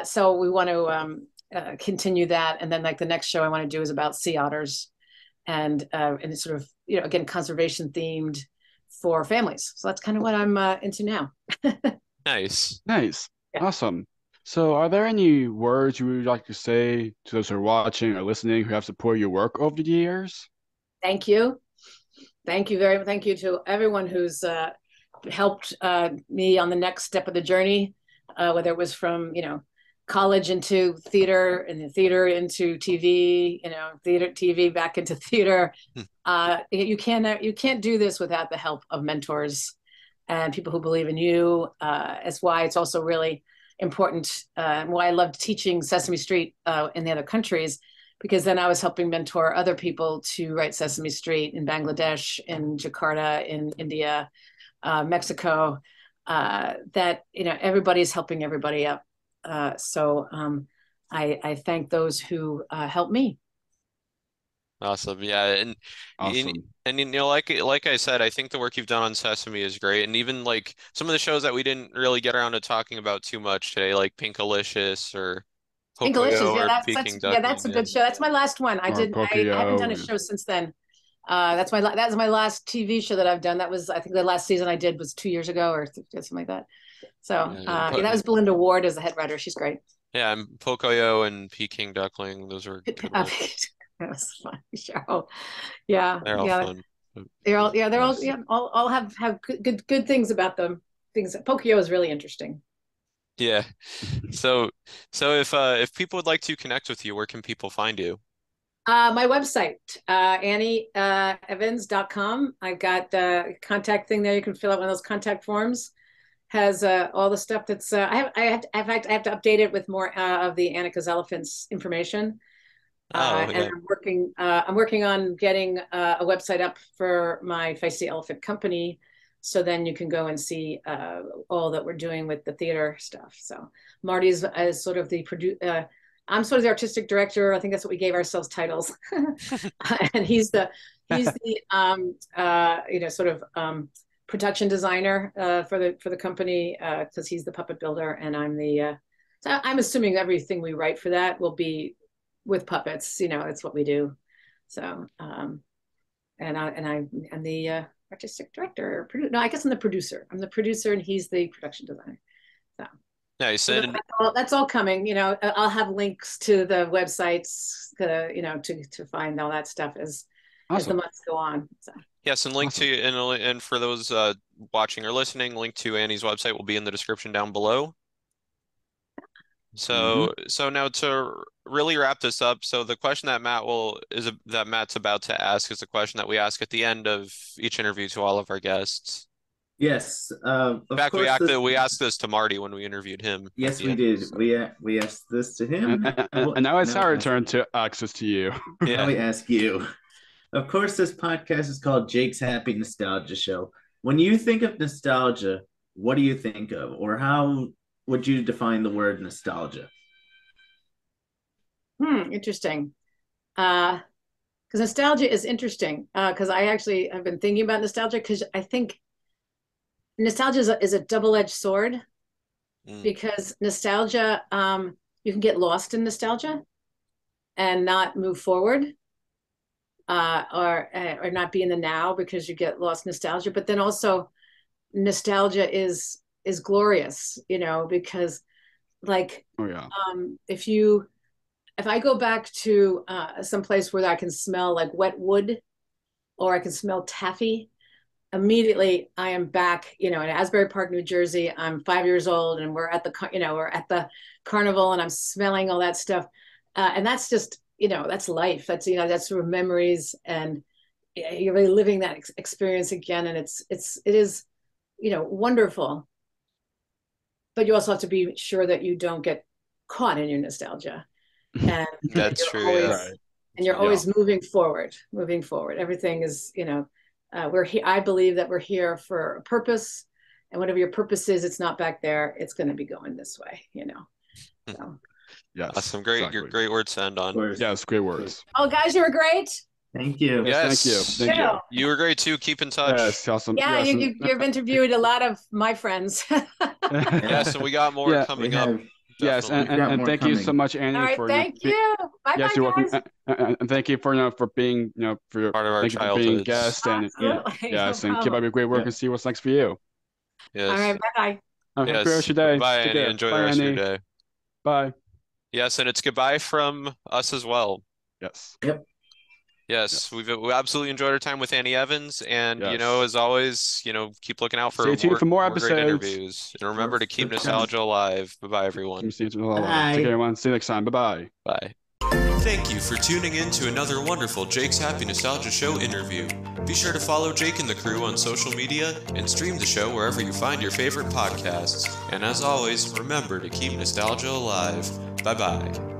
So we want to continue that, and then like the next show I want to do is about sea otters, and it's sort of again conservation themed for families. So that's kind of what I'm into now. Nice. Yeah. Awesome. So are there any words you would like to say to those who are watching or listening who have supported your work over the years? Thank you. Thank you Thank you to everyone who's helped me on the next step of the journey, whether it was from, college into theater and the theater into TV, theater, TV back into theater. You can't do this without the help of mentors and people who believe in you. That's why it's also really important. Why I loved teaching Sesame Street in the other countries, because then I was helping mentor other people to write Sesame Street in Bangladesh, in Jakarta, in India, Mexico, that, everybody's helping everybody up. So I thank those who helped me. Awesome. Yeah. And Awesome. like I said, I think the work you've done on Sesame is great. And even like some of the shows that we didn't really get around to talking about too much today, like Pinkalicious or Pinkalicious, Pocoyo yeah, or that's Peking that's a Duckling. good show. That's my last one. I haven't done a Pocoyo. show since then. That's my last TV show that I've done. That was, I think the last season I did was 2 years ago or something like that. So that was Belinda Ward as the head writer. She's great. Yeah, and Pocoyo and Peking Duckling, those are good ones. That was a funny show. Yeah, They're all fun. they're all Yes. all have good things about them. Things Pocoyo is really interesting. Yeah. So if people would like to connect with you, where can people find you? My website, AnnieEvans.com. I've got the contact thing there. You can fill out one of those contact forms. Has all the stuff that's I have to update it with more of the Aanika's elephants information. And Yeah. I'm working on getting a website up for my Feisty Elephant company, so then you can go and see all that we're doing with the theater stuff. So Marty's is sort of the I'm sort of the artistic director. I think that's what we gave ourselves titles. And he's the sort of production designer for the company, because he's the puppet builder, and I'm the so I'm assuming everything we write for that will be with puppets. It's what we do. So I'm the artistic director. No, I guess I'm the producer. I'm the producer, and he's the production designer. So Nice. And that's all coming. I'll have links to the websites, to find all that stuff as the Awesome. months go on. So. yes, and link Awesome. to and for those watching or listening, link to Annie's website will be in the description down below. So now to really wrap this up, so the question that that Matt's about to ask is a question that we ask at the end of each interview to all of our guests. Yes. In fact, we asked this to Marty when we interviewed him. Yes, we did. We asked this to him. And now it's our turn to ask this to you. Now we ask you. Of course, this podcast is called Jake's Happy Nostalgia Show. When you think of nostalgia, what do you think of, or how would you define the word nostalgia? Interesting. Because nostalgia is interesting. Because I actually have been thinking about nostalgia, because I think nostalgia is a double-edged sword, because nostalgia you can get lost in nostalgia and not move forward, or not be in the now because you get lost in nostalgia. But then also nostalgia is glorious, you know, because like, if I go back to some place where I can smell like wet wood, or I can smell taffy, immediately I am back, you know, in Asbury Park, New Jersey. I'm 5 years old, and we're at the carnival, and I'm smelling all that stuff, and that's just, you know, that's life. That's, you know, that's sort of memories, and you're really living that experience again, and it is, you know, wonderful. But you also have to be sure that you don't get caught in your nostalgia, and That's true. Always, and you're always moving forward. Everything is, you know, we're here. I believe that we're here for a purpose, and whatever your purpose is, it's not back there. It's going to be going this way, you know. So. Yes. Awesome. Great. Great words to end on. Yes. Great words. Oh, guys, you were great. Thank you. Yes. Thank you. You were great too. Keep in touch. Yes. Awesome. Yeah. Yes. You've interviewed a lot of my friends. Yes. And we got more coming up. Yes, and thank you so much, Annie. All right, thank you. Bye, yes, you're welcome. And thank you for for being for part of our childhood, being a guest, and yes, and keep up your great work and see what's next for you. Yes. All right, bye. Have a great day. Bye, Annie. Enjoy the rest of your day. Bye. Yes, and it's goodbye from us as well. Yes. Yep. Yes, we absolutely enjoyed our time with Annie Evans, and you know, as always, you know, keep looking out for Stay tuned for more episodes. Great interviews, and remember to keep nostalgia alive. Bye, everyone. Bye. Take care, everyone. See you next time. Bye. Bye. Thank you for tuning in to another wonderful Jake's Happy Nostalgia Show interview. Be sure to follow Jake and the crew on social media and stream the show wherever you find your favorite podcasts. And as always, remember to keep nostalgia alive. Bye-bye.